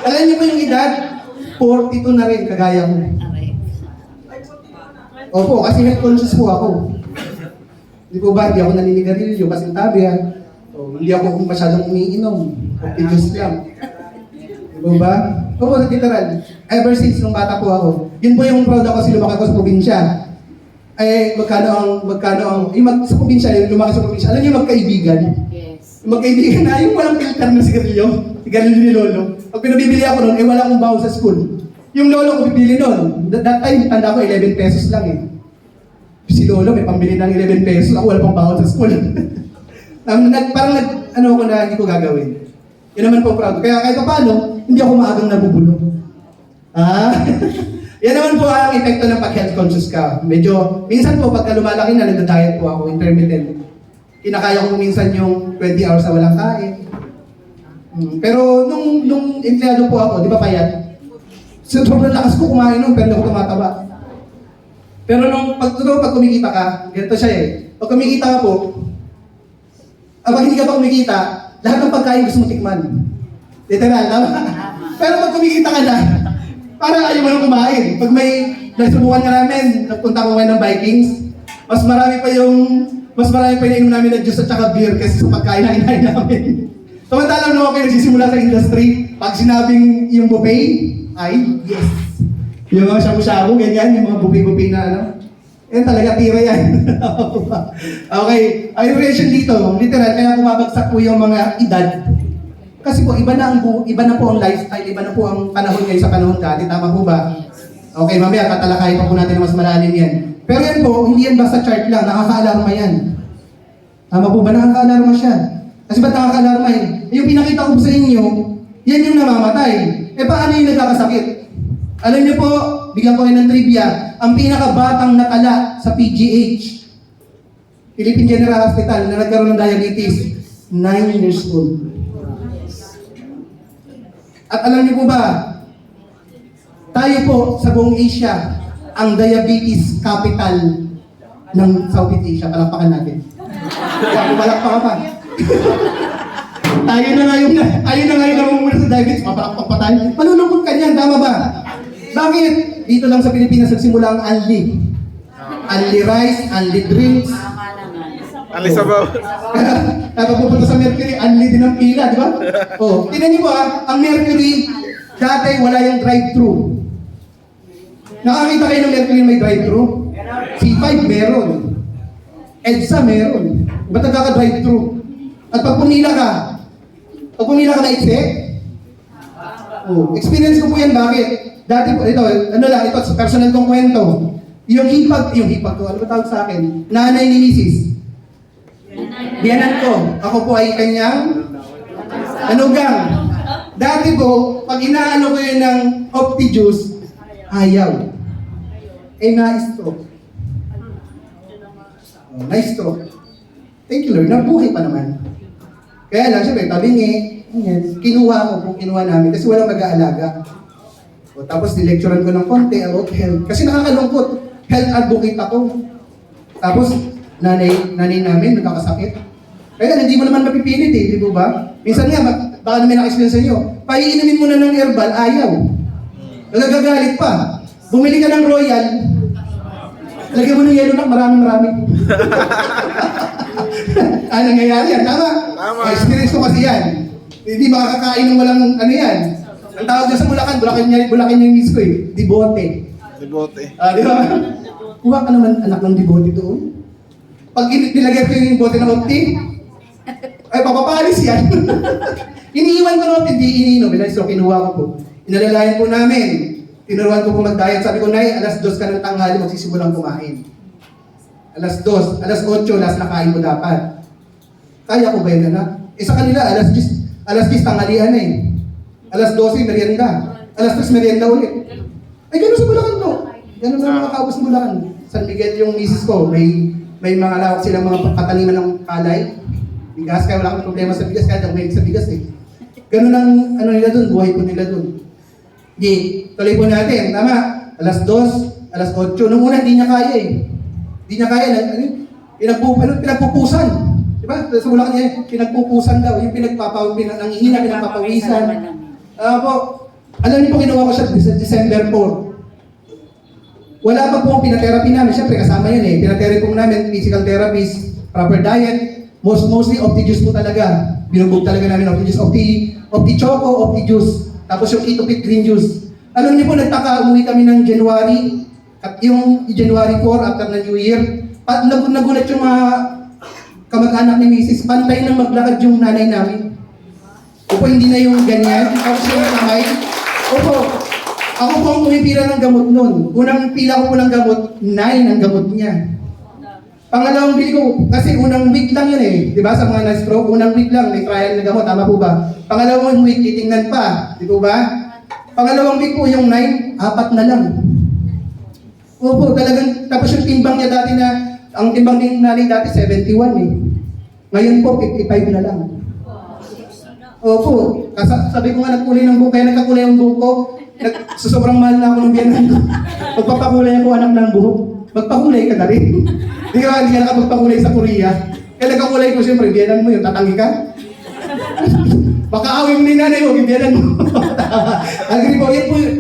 Alam niyo po yung edad? 42 na rin, kagaya ko. Opo, kasi health conscious po ako. Hindi po ba, hindi ako naninigarilyo kasi tabi ha. So, hindi ako masyadong umiinom. Continuous lang. Hindi po ba? Opo, sa literal. Ever since nung bata po ako, yun po yung proud ako kasi lumaki ko sa probinsya. Eh, sa probinsya, yung lumaki sa probinsya, alam niyo magkaibigan? Yes. Yung magkaibigan na, yung walang filter na sigarilyo ni Lolo. Pag pinabibili ako nun, wala akong baho sa school. Yung lolo ko bibili nun, that time, tanda ko 11 pesos lang eh. Si Lolo may pambili ng 11 pesos, ako wala pang baho sa school. Hindi ko gagawin. Yun naman po proud. Kaya kahit paano, hindi ako maagang nabubulong. Yan naman po ang epekto ng pag-health conscious ka. Medyo, minsan po pagka lumalaki na, nagda-diet po ako, intermittent. Kinakaya ko minsan yung 20 hours na walang kain. Pero nung empleyado po ako, di ba payat? So, sobrang lakas ko kumain nun, pero hindi ako tumataba. Pero pag kumikita ka, ganito siya eh. Pag kumikita ka po, pag hindi ka pa kumikita, lahat ng pagkain gusto mo tikman. Literal, tama? Pero pag kumikita ka na, parang ayaw mo nang kumain. Pag may nagsubukan ka namin, nagpunta ko ng Vikings, mas marami pa yung inom namin na juice at saka beer kasi sa pagkain na inahin namin. Samantalang nung ako nagsisimula sa industry, pag sinabing yung buffet, ay, yes. Yung mga shabu-shabu, ganyan, yung mga buffet-buffet na ano. Yan talaga, tira yan. Okay, ang relation dito, literal, kaya bumabagsak po yung mga edad. Kasi po, iba na po ang lifestyle, iba na po ang panahon ngayon sa panahon dati. Tama po ba? Okay, mamaya, tatalakay pa po natin na mas malalim yan. Pero yan po, hindi yan basta chart lang, nakaka-alarma yan. Tama po ba? Nakaka-alarma siya. Kasi ba't nakaka-alarma yan? Yung pinakita ko sa inyo, yan yung namamatay. Eh paano yung nagkakasakit? Alam niyo po, bigyan ko kayo ng trivia, ang pinakabatang natala sa PGH, Philippine General Hospital, na nagkaroon ng diabetes, 9 years old. At alam niyo po ba, tayo po sa buong Asia, ang diabetes capital ng Southeast Asia. Palakpakan natin. Kaya palakpakan pa. Tayo na ngayon namumula sa diabetes, papalakpak pa tayo. Malulungkot ka niyan, tama ba? Bakit? Dito lang sa Pilipinas nagsimula ang Anli. Anli rice, Anli drinks. Anli sabaw. Tapos pupunta sa Mercury, Anli din ang pila, di ba? Oh, tingnan niyo ba, ang Mercury, dati wala yung drive-thru. Nakakita kayo ng Mercury may drive-thru? C5 meron. EDSA meron. Ba't nagkaka-drive-thru? At pag pumila ka na ikse? Oh, experience ko po yan, bakit? Dati po, ito personal kong kwento. Yung hipag ko, ano ba tawag sa akin? Nanay ni Mrs. Biyanan ko. Ako po ay kanyang anugang. Dati po, pag inaano ko yun ng Opti-Juice, ayaw. Eh, na-stroke. Oh, na-stroke. Thank you Lord, nabuhay pa naman. Kaya lang, syempre, tabingi, kinuha ko kung kinuha namin kasi walang mag-aalaga. O, tapos nilecturean ko ng konti about health. Kasi nakakalungkot, health advocate ako. Tapos, nanay namin, nagkakasakit. Kaya hindi mo naman mapipilit di ba? Minsan nga, baka namin na-experience sa inyo, paiinumin mo na ng herbal, ayaw. Nagagagalit pa. Bumili ka ng Royal, lagyan mo ng yellow na marami. Ano nangyayari yan? Tama? Experience ko kasi yan. Hindi makakakain ng walang ano yan. Ang tawag dyan sa Bulacan yung miss ko Dibote. Dibote. Di ba? Kuha ka naman anak ng dibote doon. Pag nilagay ko yung bote ng Opti, ay papapalis yan. Iniiwan ko na hindi iniinom. So kinuha ko po. Inalalayan po namin. Tinuruan ko po mag-diet. Sabi ko, Nay, alas 2 ka ng tanghali, magsisimulang kumain. Alas 2, alas 8, last na kain mo dapat. Kaya ko ba yun, anak? Sa kanila, alas 10 tanghalian Alas 12, merienda. Alas 3, merienda ulit. Ay, gano'n sa Bulacan to. Gano'n na mga kaubos sa Bulacan. San Miguel yung misis ko, may mga lawak silang mga kataniman ng palay. Bigas, kaya wala akong problema sa bigas, kaya may sa bigas Gano'n ang ano nila dun, buhay po nila dun. Di, tuloy po natin, tama. Alas 2, alas 8. Nung una, hindi niya kaya Hindi niya kaya, pinagpupusan. Diba? Sa Bulacan niya, pinagpupusan daw. Yung nanghihina, pinagpapawisan. Po, alam niyo po, ginawa ko siya sa December 4. Wala pa po ang pinatherapy namin. Siyempre, kasama yan Pinatherapy po namin, physical therapist, proper diet. Mostly, Opti-Juice po talaga. Binubog talaga namin Opti-Juice. Opti-Choco, Opti-Juice. Tapos yung Keto Fit Green Juice. Alam niyo po, nagtaka, umuwi kami ng January. At yung January 4, after na New Year, nagulat yung mga kamag-anak ni Mrs. Pantay nang maglakad yung nanay namin. Opo, hindi na yung ganyan. Ako siya yung kamay. Opo, ako po ang pumipila ng gamot nun. Unang pila ko po ng gamot, 9 ang gamot niya. Pangalawang bili ko, kasi unang week lang yun Di ba? Sa mga na-stroke, unang week lang, may trial na gamot, tama po ba? Pangalawang week, titingnan pa. Di po ba? Pangalawang week po yung 9, 4 na lang. Opo, talagang, tapos yung timbang niya dati ang timbang ni nanay dati 71 Ngayon po, 55 na lang. Opo, sabi ko nga nagkulay ng buhok, kaya nagkakulay ang buhok ko. Sobrang mahal na ako ng biyanan ko. Magpapakulay ako anak ng buhok. Magpakulay ka na rin. Hindi ka nakapagpakulay sa Korea. Kaya nagkakulay ko siyempre, biyanan mo yun, tatangi ka. Baka awin mo ni nanay mo, biyanan mo. Agree po,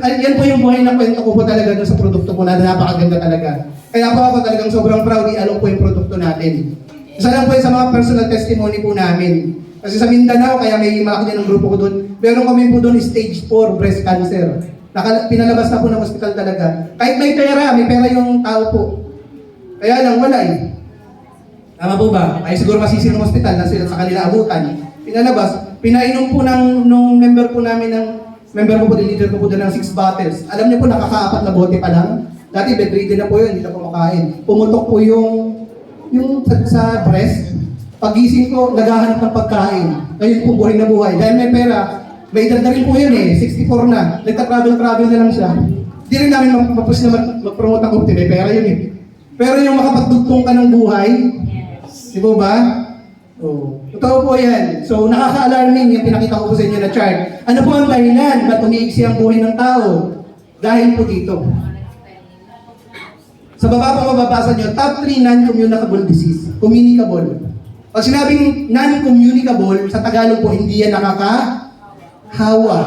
yan po yung buhay na kwento ko po talaga sa produkto ko na napakaganda talaga. Kaya po ako talagang sobrang proud i-alok po yung produkto natin. Isa lang po yung sa mga personal testimony po namin. Kasi sa Mindanao, kaya may malaki din ang grupo ko doon. Meron kami po doon stage 4 breast cancer. Pinalabas na po ng hospital talaga. Kahit may pera yung tao po. Kaya lang, wala Tama po ba? Ay siguro masisi ng hospital na sila sa kanila abutan. Pinalabas, pinainom po nung member po namin member ko po, leader ko po doon ng 6 bottles. Alam niyo po, nakaka-4 na bote pa lang. Dati bedridden na po yun, hindi na kumakain. Pumutok po yung sa breast. Pagising ko, naghahanap ng pagkain. Ngayon po, buhay na buhay. Dahil may pera, may edad na rin po yun 64 na. Nagta-travel na lang siya. Hindi rin namin mapus na mag-promote ang Opti, may pera yun Pero yung makapagdugtong ka ng buhay, di ba ba? Totoo po yan. So, nakaka-alarming yung pinakita ko po sa inyo na chart. Ano po ang dahilan? Ba't umiiksi ang buhay ng tao? Dahil po dito. Sa baba po mababasa nyo, top 3 non-communicable disease. Communicable. Pag sinabing non-communicable, sa Tagalog po, hindi yan nakakahawa.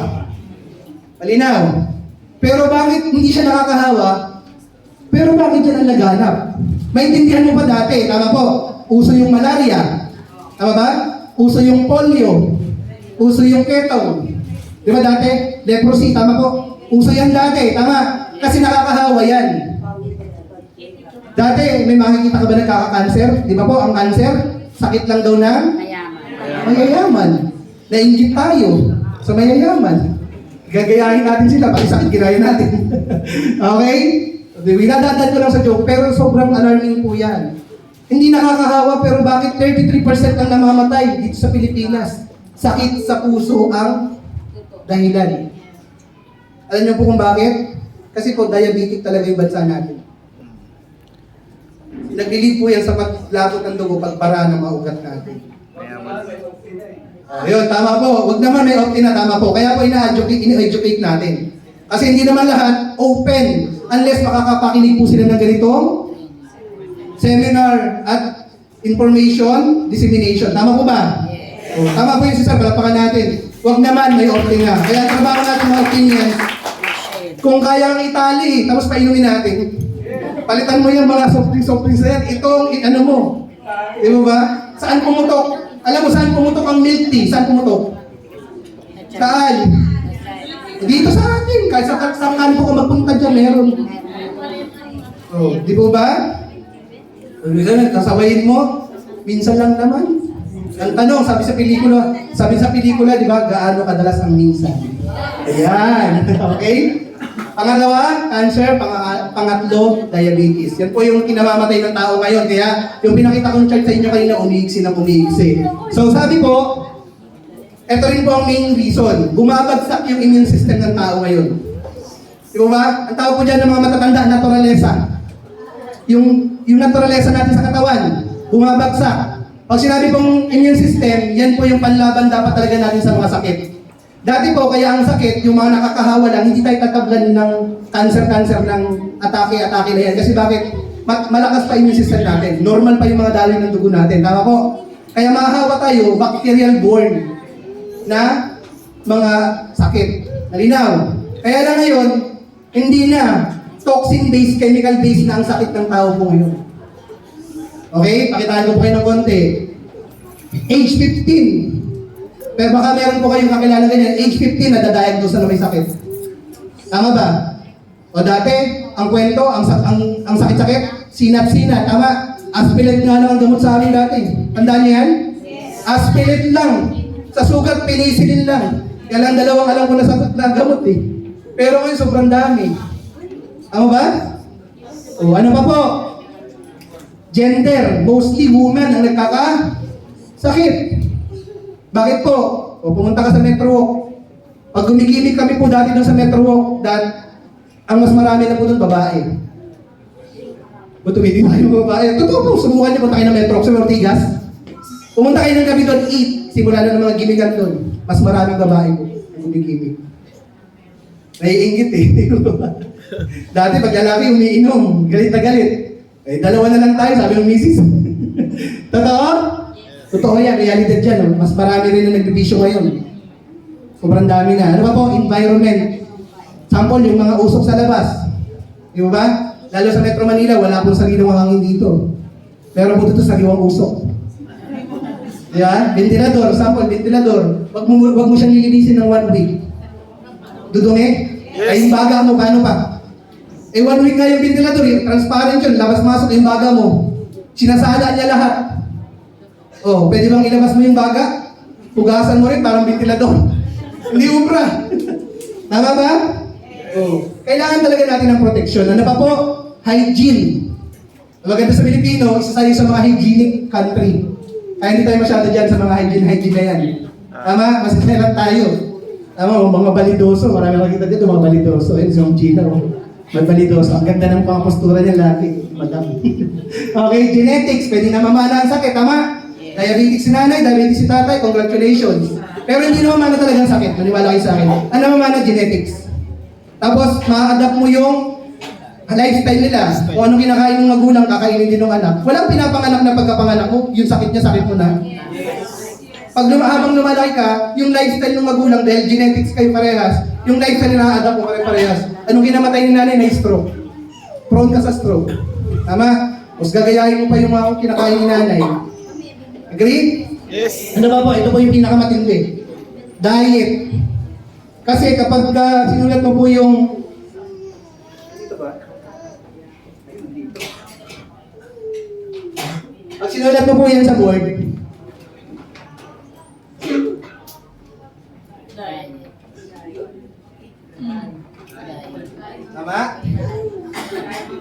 Malinaw. Pero bakit hindi siya nakakahawa? Pero bakit yan ang laganap? Maintindihan mo ba dati? Tama po. Uso yung malaria. Tama ba? Uso yung polio. Uso yung ketone. Di ba dati? Leprosy. Tama po. Uso yan dati. Tama. Kasi nakakahawa yan. Dati, may makikita ka ba nagkaka-cancer? Di ba po, ang cancer, sakit lang daw ng mayayaman. Na-inject tayo sa mayayaman. Gagayahin natin sila, pati sakit ginaya natin. Okay? Winadadad ko lang sa joke, pero sobrang alarming po yan. Hindi nakakahawa pero bakit 33% ang namamatay dito sa Pilipinas? Sakit sa puso ang dahilan. Alam niyo po kung bakit? Kasi po diabetic talaga yung bansa natin. Nag-lead po yan sa paglabot ng dugo, pagbara ng mga ugat natin. Ayun, tama po. Huwag naman may opt-in na, tama po. Kaya po ina-educate natin. Kasi hindi naman lahat open unless makakapakinig po sila ng ganitong seminar at information dissemination. Tama po ba? Yes. Oh, tama po yung sisar, palapakan natin. Huwag naman may opt-in na. Kaya trabaho natin mga opinion. Kung kaya ang itali, tapos painumin natin. Palitan mo yung mga soft drinks na yan. Itong, ano mo. Di ba ba? Saan pumutok? Alam mo saan pumutok ang milk tea? Saan pumutok? Saan? Dito sa atin. Kahit sa kanpo ko magpunta dyan, meron. Oh, di ba ba? Kasabayin mo, minsan lang naman. Ang tanong, sabi sa pelikula, di ba, gaano kadalas ang minsan? Ayan. Okay? Pangalawa, cancer. Pangatlo, diabetes. Yan po yung kinamamatay ng tao ngayon. Kaya yung pinakita kong chart sa inyo kanina, umiiksi na umiiksi. So sabi po, ito rin po ang main reason. Bumabagsak yung immune system ng tao ngayon. Di ba ba? Ang tawag po dyan ng mga matatanda, naturalesa. Yung naturalesa natin sa katawan, bumabagsak. Pag sinabi pong immune system, yan po yung panlaban dapat talaga natin sa mga sakit. Dati po, kaya ang sakit, yung mga nakakahawa lang, hindi tayo tatablan ng cancer ng atake na yan. Kasi bakit? Malakas pa immune system natin. Normal pa yung mga daloy ng dugo natin. Tama po? Kaya mahahawa tayo, bacterial borne na mga sakit. Nalinaw? Kaya lang ngayon, hindi na toxin-based, chemical-based na ang sakit ng tao po ngayon. Okay? Pakitaan ko po kayo ng konti. Age 15. Pero baka meron po kayong kakilala ganyan, age 15 na dadiagnose na may sakit. Tama ba? O dati, ang kwento, ang sakit-sakit, sinat-sinat. Tama? Aspilet nga lang ang gamot sa amin dati. Tandaan niyo yan? Yes. Aspilet lang. Sa sugat, penicillin lang. Kaya lang dalawang alam ko na sakit na gamot eh. Pero ngayon, sobrang dami. Tama ba? O ano pa po? Gender, mostly woman ang nagkakasakit. Bakit po? O pumunta ka sa Metro Walk. Pag gumigimik kami po dati doon sa Metro Walk, ang mas marami na po doon babae. O tumiti tayo ng babae. Totoo po, subukan niyo punta kayo ng Metro Walk sa Ortigas. Pumunta kayo ng gabi doon, eat. Simula na ng mga gimikan doon. Mas maraming babae po ang gumigimik. Naiingit eh. Dati pag lalaki umiinom, galit na galit. Eh, dalawa na lang tayo, sabi ng misis. Totoo? Totoo yan, realidad dyan. No? Mas marami rin na nagbibisyo ngayon. Sobrang dami na. Ano ba po? Environment. Sample, yung mga usok sa labas. Di ba? Lalo sa Metro Manila, wala pong sariwang hangin dito. Pero po dito sariwang usok. Di ba? Ventilador, sample, ventilador. Wag mo siyang lilinisin ng 1 week. Dudungi? Yes. Ay, yung baga mo, paano pa? Eh, 1 week nga yung ventilador, transparent yun, labas-masok yung baga mo. Sinasala niya lahat. Oh, pwede bang ilabas mo yung baga? Pugasan mo rin, parang ventilador. Hindi ubra. Tama ba? Oh. Kailangan talaga natin ng protection. Ano pa po? Hygiene. Maganda sa Pilipino, isa tayo sa mga hygienic country. Kaya hindi tayo masyado dyan sa mga hygiene na yan. Tama? Mas kailan tayo. Tama, mga balidoso. Marami nakikita dito, mga balidoso. Ayun, si Ma'am Gina. May balidoso. Ang ganda ng pangpostura niya lagi. Madam. Okay, genetics. Pwede na mamana ang sakit. Tama? Diabetes si nanay, diabetes si tatay. Congratulations. Pero hindi na mamana talagang sakit. Maniwala kayo sa akin. Ano mamana? Genetics. Tapos, ma-adapt mo yung lifestyle nila. Kung anong kinakain ng magulang, kakainin din ng anak. Walang pinapanganak na pagkapanganak mo. Yung sakit niya, sakit mo na. Pag habang lumalaki ka, yung lifestyle ng magulang, dahil genetics kayo parehas, yung lifestyle na adapt mo parehas. Anong kinamatay ni nanay na stroke? Prone ka sa stroke. Tama? Tapos gagayahin mo pa yung mga kinakain ni nanay. Agree? Yes. Ano ba po? Ito po yung pinakamatindi. Diet. Kasi kapag sinulat mo po yung... Dito ba? Dito. Pag sinulat mo po yan sa board, tama?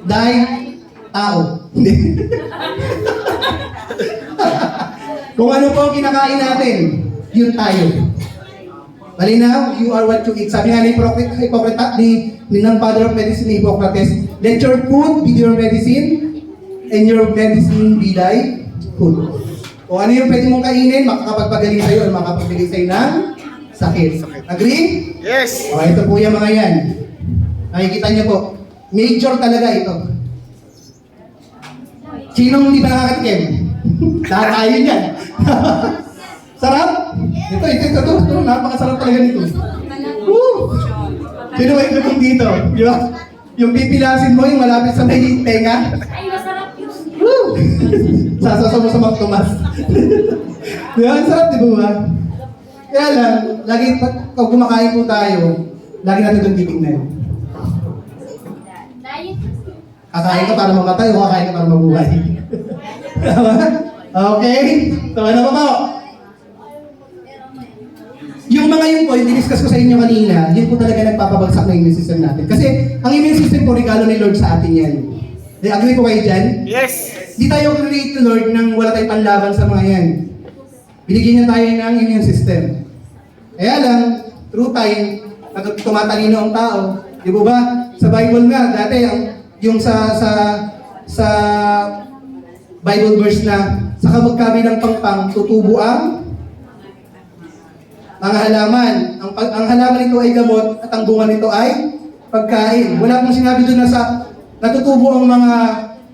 Diet, tao. Hindi. Kung ano po ang kinakain natin, yun tayo. Malinaw, you are what you eat. Sabi nga ni Hippocrates, ng father of medicine ni Hippocrates, let your food be your medicine, and your medicine be thy food. Kung ano yung pwede mong kainin, makakapagpagaling sa'yo o makakapagbigay sa'yo ng sakit. Agree? Yes! O, ito po yung mga yan. Nakikita niyo po, major talaga ito. Sinong hindi pa nakakatikim? Lahat tayo yan. Sarap? Ito, napakasarap talaga nito. Woo! Sino ba yung gutom dito? Di ba? Yung pipilasin mo, yung malapit sa may tenga. Ay, masarap yun. Woo! Sasasa mo sa mga tumas. Di ba? Ang sarap, di ba? Kaya lang, lagi, pag kumakain po tayo, lagi natin itong titignan. Diet. Kakain ka para mamatay o kakain ka para mabuhay? Tama? Okay? So, ano pa po? Yung mga yun po, yung diniscuss ko sa inyo kanina, yun po talaga nagpapabagsak ng immune system natin. Kasi ang immune system po, regalo ni Lord sa atin yan. Agree po kayo dyan? Yes! Di tayo create ni Lord nang wala tayong panlaban sa mga yan. Binigyan niya tayo ng immune system. Kaya lang, through time, tumatalino ang tao. Di ba ba? Sa Bible nga, dati, yung sa Bible verse na, sa kamagkabilang pangpang, tutubo ang halaman. Ang halaman nito ay gamot at ang bunga nito ay pagkain. Wala pong sinabi doon na natutubo ang mga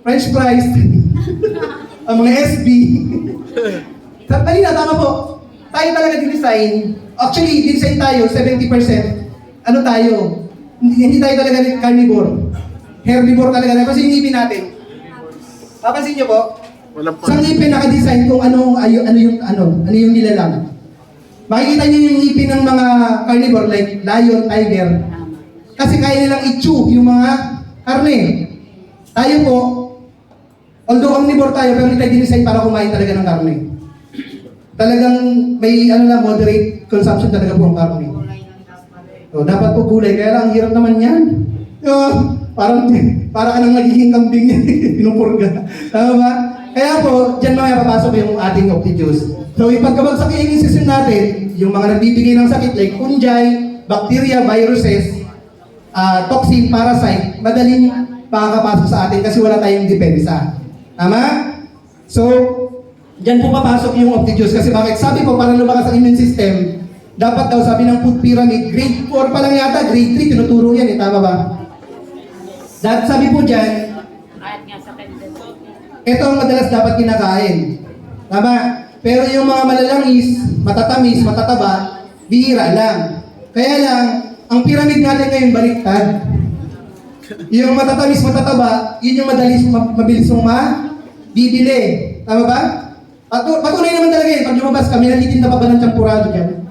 French fries, ang mga SB. Tama po. Tayo talaga din-design. Actually, design tayo, 70%. Ano tayo? Hindi tayo talaga carnivore. Herbivore talaga. Kasi yung ngipin natin. Papansin niyo po? Walang Sa ngipin naka-design kung ano yung nilalang. Makikita niyo yung ngipin ng mga carnivore like lion, tiger. Kasi kaya nilang i-chew yung mga karne. Tayo po, although omnivore tayo, pero hindi tayo dinesign para kumain talaga ng karne. Talagang may moderate consumption talaga po ang karne. So, dapat po gulay, kaya lang ang hirap naman yan. Parang ka nang nagiging kambing yan, pinupurga. Tama ba? Kaya po, dyan mga papasok yung ating Opti-Juice. So, ipagkabagsak yung immune system natin, yung mga nagbibigay ng sakit like fungi, bacteria, viruses, toxin, parasite, madaling pakakapasok sa atin kasi wala tayong depensa. Tama? So, dyan po papasok yung Opti-Juice kasi bakit? Sabi po, para lumakas ang immune system, dapat daw sabi ng food pyramid, grade 4 pa lang yata, grade 3, tinuturo yan tama ba? Sabi po dyan, Kahit nga sa kanila. ito ang madalas dapat kinakain. Tama? Pero yung mga malalangis, matatamis, matataba, bihira lang. Kaya lang, ang pyramid natin ngayon baliktad. Yung matatamis, matataba, yun yung mabilis mong mabibili. Tama ba? Patunay naman talaga yun. Pag lumabas kami, natitinda pa ba ng champurado dyan?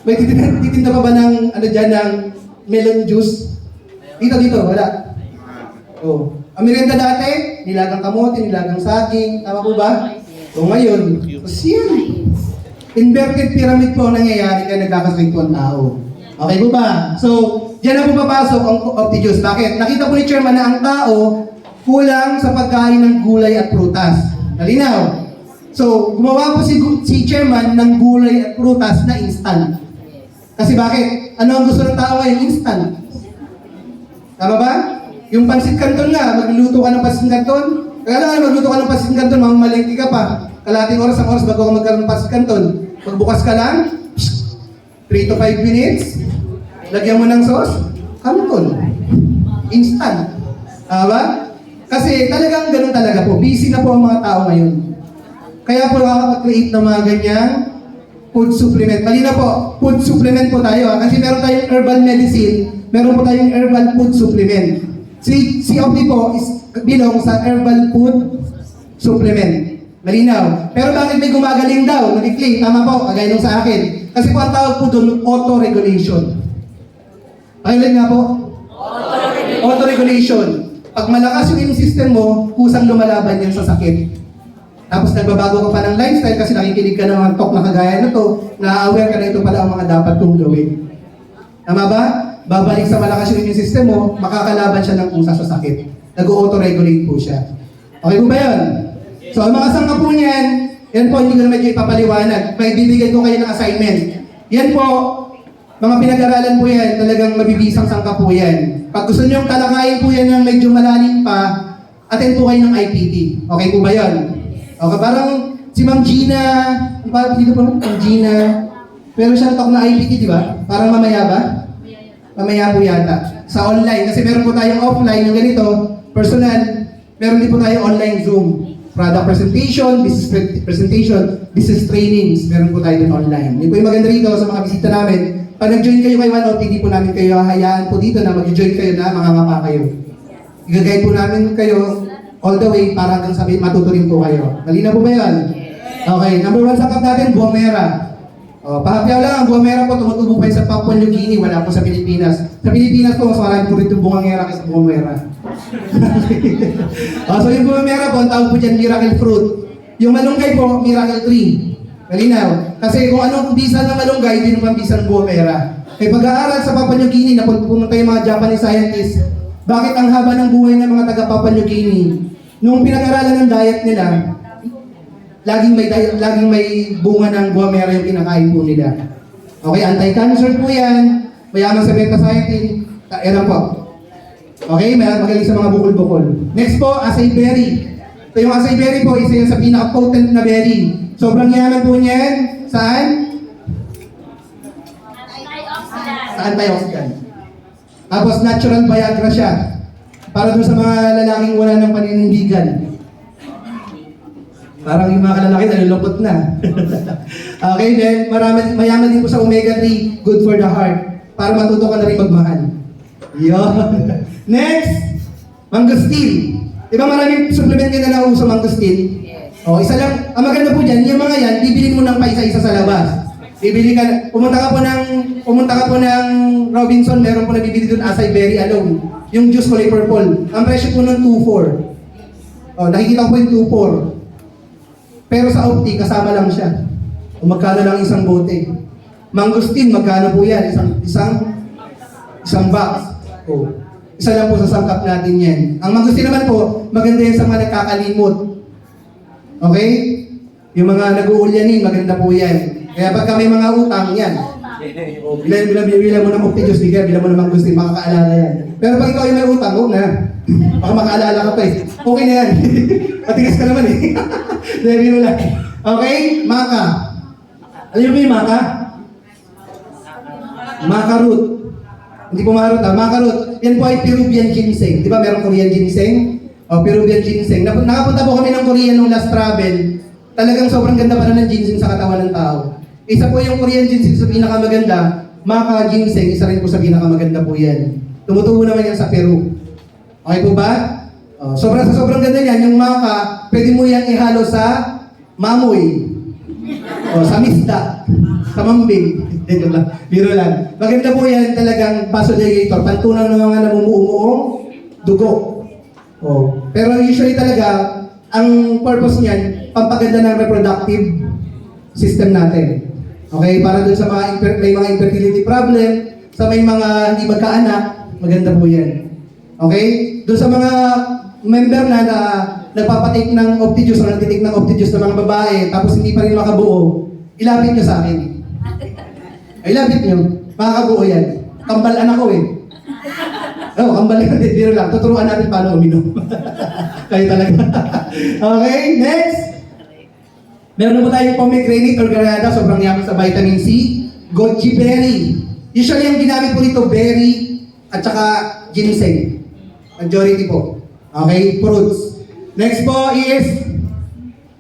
May titinda pa ba ng, ng melon juice? Dito, wala. Oh. Ang merienda dati, nilagang kamote, nilagang saging, tama po ba? So ngayon, yan. Inverted pyramid po ang nangyayari kaya nagkakaswing po ang tao. Okay po ba? So, dyan na po papasok ang Opti-Juice. Bakit? Nakita po ni Chairman na ang tao kulang sa pagkain ng gulay at prutas. Nalinaw? So, gumawa po si Chairman ng gulay at prutas na instant. Kasi bakit? Ano ang gusto ng tao ngayon? Instant. Tama ba? Yung pansit canton nga, magluluto ka ng pansit canton. Kaya lang, magluto ka ng pansit canton, mamamalengke ka pa. Kalating oras ang oras bago ka magkaroon ng pansit canton. Pagbukas ka lang, 3 to 5 minutes, lagyan mo ng sauce, canton. Instant. Tama ba? Kasi talagang ganun talaga po. Busy na po ang mga tao ngayon. Kaya po nakakapag-create ng mga ganyang food supplement. Mali na po, food supplement po tayo. Kasi meron tayong herbal medicine, meron po tayong herbal food supplement. Si Opti po is bilong sa herbal food supplement. Malinaw. Pero bakit may gumagaling daw? Nag-claim. Tama po, kagaya nung sa akin. Kasi po ang tawag po doon, auto-regulation. Pakinggan nga po. Auto-regulation. Pag malakas yung immune system mo, kusang lumalaban yan sa sakit. Tapos nagbabago ka pa ng lifestyle kasi nakikinig ka ng mga talk na kagaya na to, na-aware ka na ito pala ang mga dapat kong gawin. Tama ba? Babalik sa malakas yung immune system mo, makakalaban siya ng kusa sa sakit. Nag-auto-regulate po siya. Okay po ba yun? So, ang mga sangka po niyan, Yan po, hindi ko na medyo ipapaliwanag. May bibigyan ko kayo ng assignment. Yan po, mga pinag-aralan po yan, talagang mabibisang sangka po yan. Pag gusto nyo talakayin po yan ng medyo malalim pa, attend po kayo ng IPT. Okay po ba yun? Okay, parang si Ma'am Gina, parang dito po, Ma'am Gina, pero siyang talk na IPT, di ba? Parang mamaya ba? Mamaya po yata. Sa online, kasi meron po tayong offline yung ganito, personal, meron din po tayong online Zoom. Product presentation, business presentation, business trainings, meron po tayo din online. Yun po yung maganda rito sa mga bisita namin. Pag nag-join kayo kay OneOp, hindi po namin kayo hahayaan po dito na mag-join kayo na mangangapa kayo. I-guide po namin kayo all the way para hanggang sabi matuturin po kayo. Malina po ba yun? Okay, number 1 sangkap natin, buwang mera. Pahapyaw lang, ang buwang mera po tumutubo pa yun sa Papua New Guinea, wala po sa Pilipinas. Sa Pilipinas po, mas marami po rin yung buwang mera kaysa buwang mera. So yung buwang mera po, ang tawag po dyan, miracle fruit. Yung malunggay po, miracle tree. Malinaw. Kasi kung anong bisa ng malunggay, hindi naman bisa ng buwang mera. Kaya pag-aaral sa Papua New Guinea, napunta yung mga Japanese scientists, bakit ang haba ng buhay ng mga taga Papua New Guinea? Nung pinag-aralan ng diet nila, laging may bunga ng guamera yung kinakain po nila. Okay, anti-cancer po yan, mayaman sa beta-cytin, eran po. Okay, magaling sa mga bukol-bukol. Next po, acai berry. Ito yung acai berry po, isa yan sa pinaka-potent na berry. Sobrang yaman po niyan. Saan? Sa antioxidant. Tapos natural Viagra siya. Para doon sa mga lalaking wala ng paninindigan. Parang yung mga kalalaki nalulungkot na. Okay, then mayaman din po sa omega-3, good for the heart. Para matuto ka na rin magmahal. Yun. Next, mangosteen. Di ba maraming supplement kayo na nauso mangosteen? Isa lang. Ang maganda po dyan, yung mga yan, bibilin mo ng paisa-isa sa labas. Bibili ka, pumunta ka po ng Robinson, meron po nabibili doon acai berry alone. Yung juice kulay purple. Ang presyo po nun 2.4. Nakikita ko po yung 2.4. Pero sa Opti, kasama lang siya. O magkano lang isang bote. Mangosteen, magkano po yan? Isang box. Isa lang po sa sangkap natin yan. Ang mangosteen naman po, maganda yan sa mga nagkakalimot. Okay? Yung mga nag-uulyanin, maganda po yan. Kaya pagka may mga utang, yan. Bilang mo ng Opti Diyos, di kaya bilang mo ng mangosteen, makakaalala yan. Pero pag ikaw yung may utang, huwag na. Baka makaalala ka pa eh. Okay na yan. Matigas ka naman eh. Dahil mo lang. Okay? Maka. Alam mo yung maka? Maka root. Hindi po maka root ha. Maka root. Yan po ay Peruvian ginseng. Di ba meron Korean ginseng? Peruvian ginseng. Nakapunta po kami ng Korea nung last travel. Talagang sobrang ganda pa na ng ginseng sa katawan ng tao. Isa po yung Korean ginseng sa pinakamaganda. Maka ginseng, isa rin po sa pinakamaganda po yan. Tumutubo naman yan sa Peru. Okay po ba? Sobrang ganda yan. Yung maka, pwede mo yan ihalo sa mamoy. Sa misda. Sa mambing. Biro lang. Maganda po yan talagang vasodilator. Pantunaw ng mga namumuumuong dugo. Pero usually talaga, ang purpose niyan, pampaganda ng reproductive system natin. Okay? Para dun sa may mga infertility problem, sa may mga hindi magkaanak, maganda po yan. Okay? Doon sa mga member na nagpapatake ng Opti-Juice o nagtitake ng Opti-Juice ng mga babae tapos hindi pa rin makabuo, ilapit nyo sa akin. Ilapit nyo. Makakabuo yan. Kambalan ako eh. Kambal yan. Biro lang. Tuturuan natin paano uminom. Kayo talaga. Okay, next. Meron po tayong pomegranate or granada. Sobrang yaman sa vitamin C. Goji berry. Usually yung ginamit po nito, berry at saka ginseng. Majority po. Okay, fruits. Next po is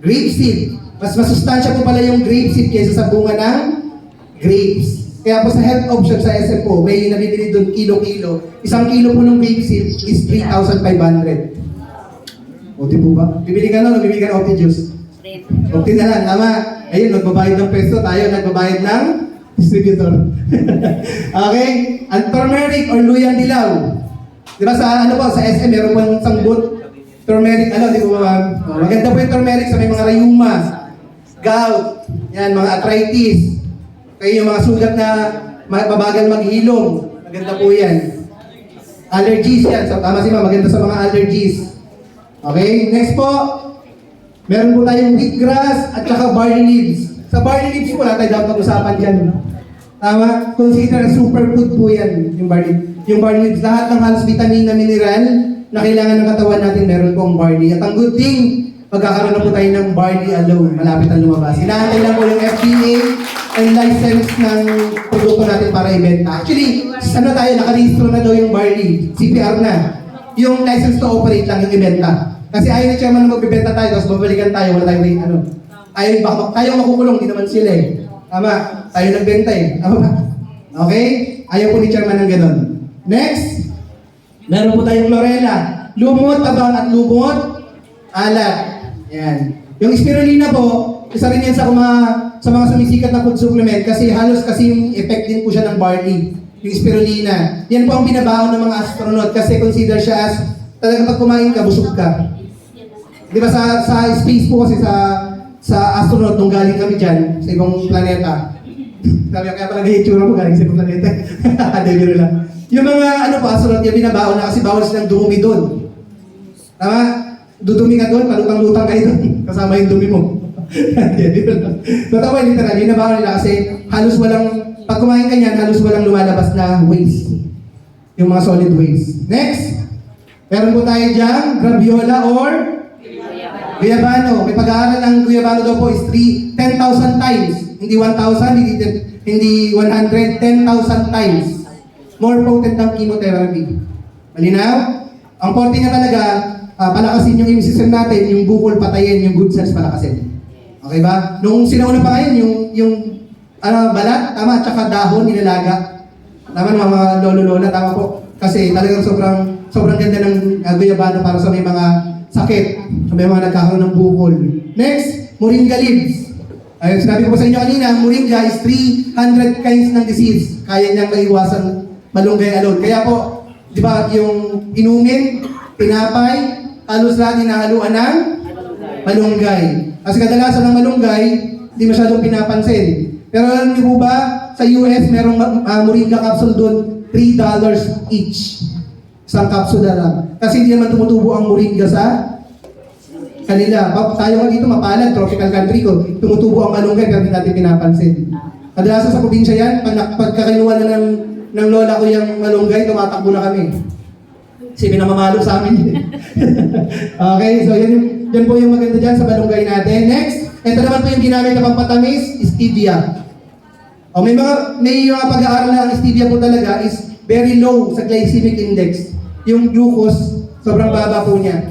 grapeseed. Mas masustansya po pala yung grapeseed kaysa sa bunga ng grapes. Kaya po sa health option sa SM po, may nabibili doon kilo-kilo. Isang kilo po ng grapeseed is 3,500. Opti po ba? Bibili ka na, bibili ka ng Opti Juice. Opti na lang, tama. Ayun, nagbabayad ng peso, tayo nagbabayad ng distributor. Okay? Ang turmeric or luyang dilaw. Di ba sa sa SM, meron po yung isang booth. Turmeric, di po ba? Maganda po yung turmeric sa may mga rayuma, gout, yan, mga arthritis. Kaya yung mga sugat na mabagal maghilom, maganda po yan. Allergies yan, so tama si Ma, maganda sa mga allergies. Okay, next po, Meron po tayong wheatgrass at saka barley leaves. Sa barley leaves po, wala tayo dapat pag-usapan dyan. Tama? Consider superfood po yan, yung barley leaves. Lahat ng halos vitamin na mineral na kailangan ng katawan natin, meron po ang barley. At ang good thing, magkakaroon na po tayo ng barley alone. Malapit ang lumabas. Hinaantay lang po yung FDA and license ng produkto natin para ibenta. Actually, ano tayo, nakarehistro na daw yung barley. CPR na. Yung license to operate lang yung ibenta. Kasi ayaw ni chairman na magbibenta tayo, tapos babalikan tayo, wala tayong ano. Ayaw, tayo makukulong, di naman sila eh. Tama, tayo nagbenta eh. Tama ba? Okay? Ayaw po ni chairman ng ganon. Next, meron po tayong Lorela. Lumot, tabang at lumot, alat. Yan. Yung spirulina po, isa rin yan sa mga sumisikat na food supplement kasi halos kasing effect din po siya ng barley. Yung spirulina. Yan po ang binabaon ng mga astronaut kasi consider siya as talagang pag kumain ka, busog ka. Di ba sa space po kasi sa astronaut nung galing kami dyan sa ibang planeta. Sabi kaya pala itsura mo galing sa ibang planeta. Debiro lang. Yung mga ano po, astronaut yung binabaon na kasi bawal silang dumumi doon. Tama? Dudumi ka doon, palutang-lutang kayo doon. Kasama yung dumi mo. So tama, literal, yun nabaon nila kasi halos walang, pag kumain ka niyan, halos walang lumalabas na waste. Yung mga solid waste. Next, meron po tayo dyan, graviola or guyabano. May pag-aaral ng guyabano daw po is 10,000 times. Hindi 1,000, hindi 100, 10,000 times. More potent ng chemotherapy. Malinaw? Ang forte niya talaga, palakasin yung immune system natin, yung bukol patayin, yung good cells palakasin. Okay ba? Nung sinauna pa ngayon, yung balat, tama, tsaka dahon, nilalaga. Tama ng mga lolo-lola, tama po. Kasi talagang sobrang ganda ng guyabano para sa may mga sakit, sa may mga nagkakaroon ng bukol. Next, moringa leaves. Ayun, sinabi ko po sa inyo kanina, moringa is 300 kinds ng disease. Kaya niyang maiwasan malunggay alone. Kaya po, di ba, yung inumin, tinapay, halos lahat hinahaluan ng malunggay. Kasi kadalasan ng malunggay, hindi masyadong pinapansin. Pero alam niyo po ba, sa US, merong moringa capsule doon, $3 each. Isang capsule na lang. Kasi hindi naman tumutubo ang moringa sa kanila. Tayo nga dito mapalad, tropical country ko, tumutubo ang malunggay pero hindi natin pinapansin. Kadalasan sa probinsya yan, pagkakakinuha na ng lola ko yung malunggay, tumatakbo na kami. Kasi pinamamalo sa amin. Okay, so yan po yung maganda dyan sa malunggay natin. Next, ito naman po yung ginamit na pampatamis, stevia. O may mga pag-aaral na ang stevia po talaga is very low sa glycemic index. Yung glucose, sobrang baba po niya.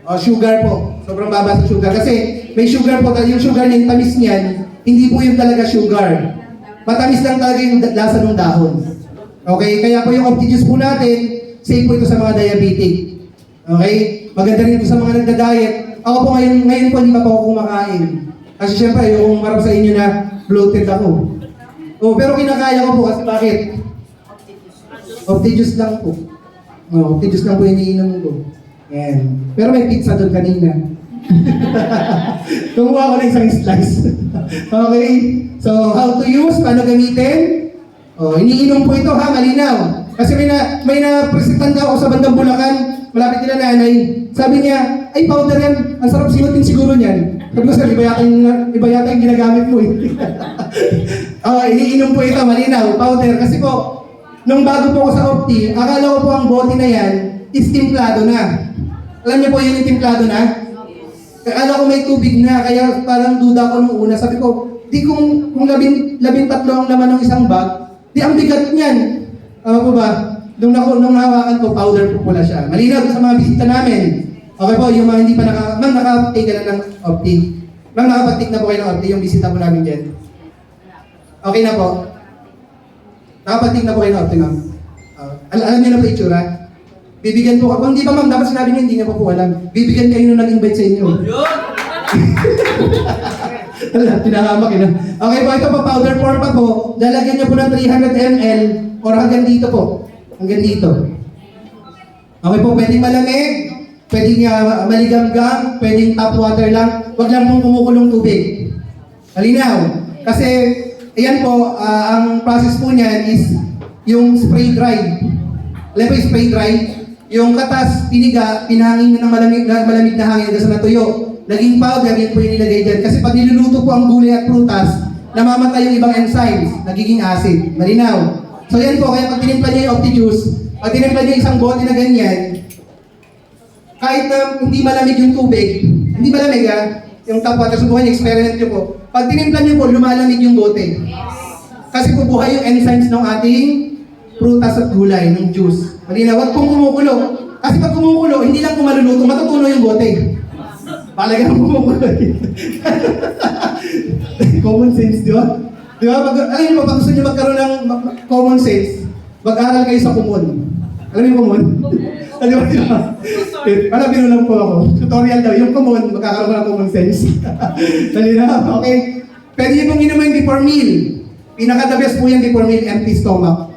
O sugar po, sobrang baba sa sugar. Kasi may sugar po, yung sugar niya, yung tamis niyan, hindi po yung talaga sugar. Matamis lang talaga yung lasa ng dahon. Okay, kaya po yung opti juice po natin, safe po ito sa mga diabetic. Okay? Maganda rin ito sa mga nagda-diet. Ako po ngayon po hindi pa po ako kumakain. Kasi syempre, yung marap sa inyo na bloated ako. Oh, pero kinakaya ko po kasi bakit? Opti-juice lang po. Oh, opti-juice lang po iniinom ko. Yan. Pero may pizza doon kanina. Kumuha ko na isang slice. Okay? So, how to use? Paano gamitin? Oh, iniinom po ito ha, malinaw. Kasi may na-presentan daw ako sa bandang Bulacan, malapit nila nanay. Sabi niya, ay powder yan, ang sarap sinutin siguro niyan. Sabi ko, sir, iba yata yung ginagamit mo eh. Oh, iniinom po ito, malinaw, powder. Kasi po, nung bago po ako sa Opti, akala ko po ang bote na yan is timplado na. Alam niyo po yun yung timplado na? Akala ko may tubig na, kaya parang duda ko nung una. Sabi ko, di kung 13 ang laman ng isang bag, di ang bigat niyan. Ano po ba? Nung hawakan ko, powder po pula siya. Malinaw sa mga bisita namin. Okay po, yung mga hindi pa nakapag-take ka na ng Opti. Ma'am, nakapag-take na po kayo ng Opti, yung bisita po namin dyan. Okay na po. Nakapag-take na po kayo ng Opti, ma'am. Alam niyo na po itsura? Bibigyan po ka. Hindi pa ma'am, dapat sinabi niyo, hindi niya po alam. Bibigyan kayo nung nag-invite sa inyo. Tinahamak yun. Okay po, ito po, powder form pa po. Lalagyan niyo po ng 300 ml or hanggang dito po. Hanggang dito. Okay po, pwedeng malamig, pwedeng maligamgam, pwedeng tap water lang. Huwag lang pong kumukulong tubig. Malinaw. Kasi, ayan po, ang process po niyan is yung spray dry. Alam po yung spray dry? Yung katas, piniga, pinahangin ng malamig na hangin hanggang sa natuyo. naging powder, yan po yung nilagay dyan. Kasi pag niluluto po ang gulay at prutas, namamatay yung ibang enzymes, nagiging acid. Malinaw. So yan po, kaya pag tinimpla niya yung Opti-Juice, pag tinimpla niya isang bote na ganyan, kahit na hindi malamig yung tubig, hindi malamig yung tap water, subukan niyo, experiment niyo po. Pag tinimpla niyo po, lumalamig yung bote. Kasi po buhay yung enzymes ng ating prutas at gulay, ng juice. Malinaw, wag pong kumukulo. Kasi pag kumukulo, hindi lang po maluluto, matutuno yung bote. Palaga ng kumukulo. Common sense, di ba? Di ba? Alam mo, pag gusto niyo magkaroon ng common sense, mag-aral kayo sa kumon. Alam mo yung kumon? Di ba? Di ba? Biro lang po ako. Tutorial daw. Yung kumon, magkakaroon ka ng common sense. Dali na. Okay. Pwede niyo pong inumin before meal. Pinaka-the best po yan before meal, empty stomach.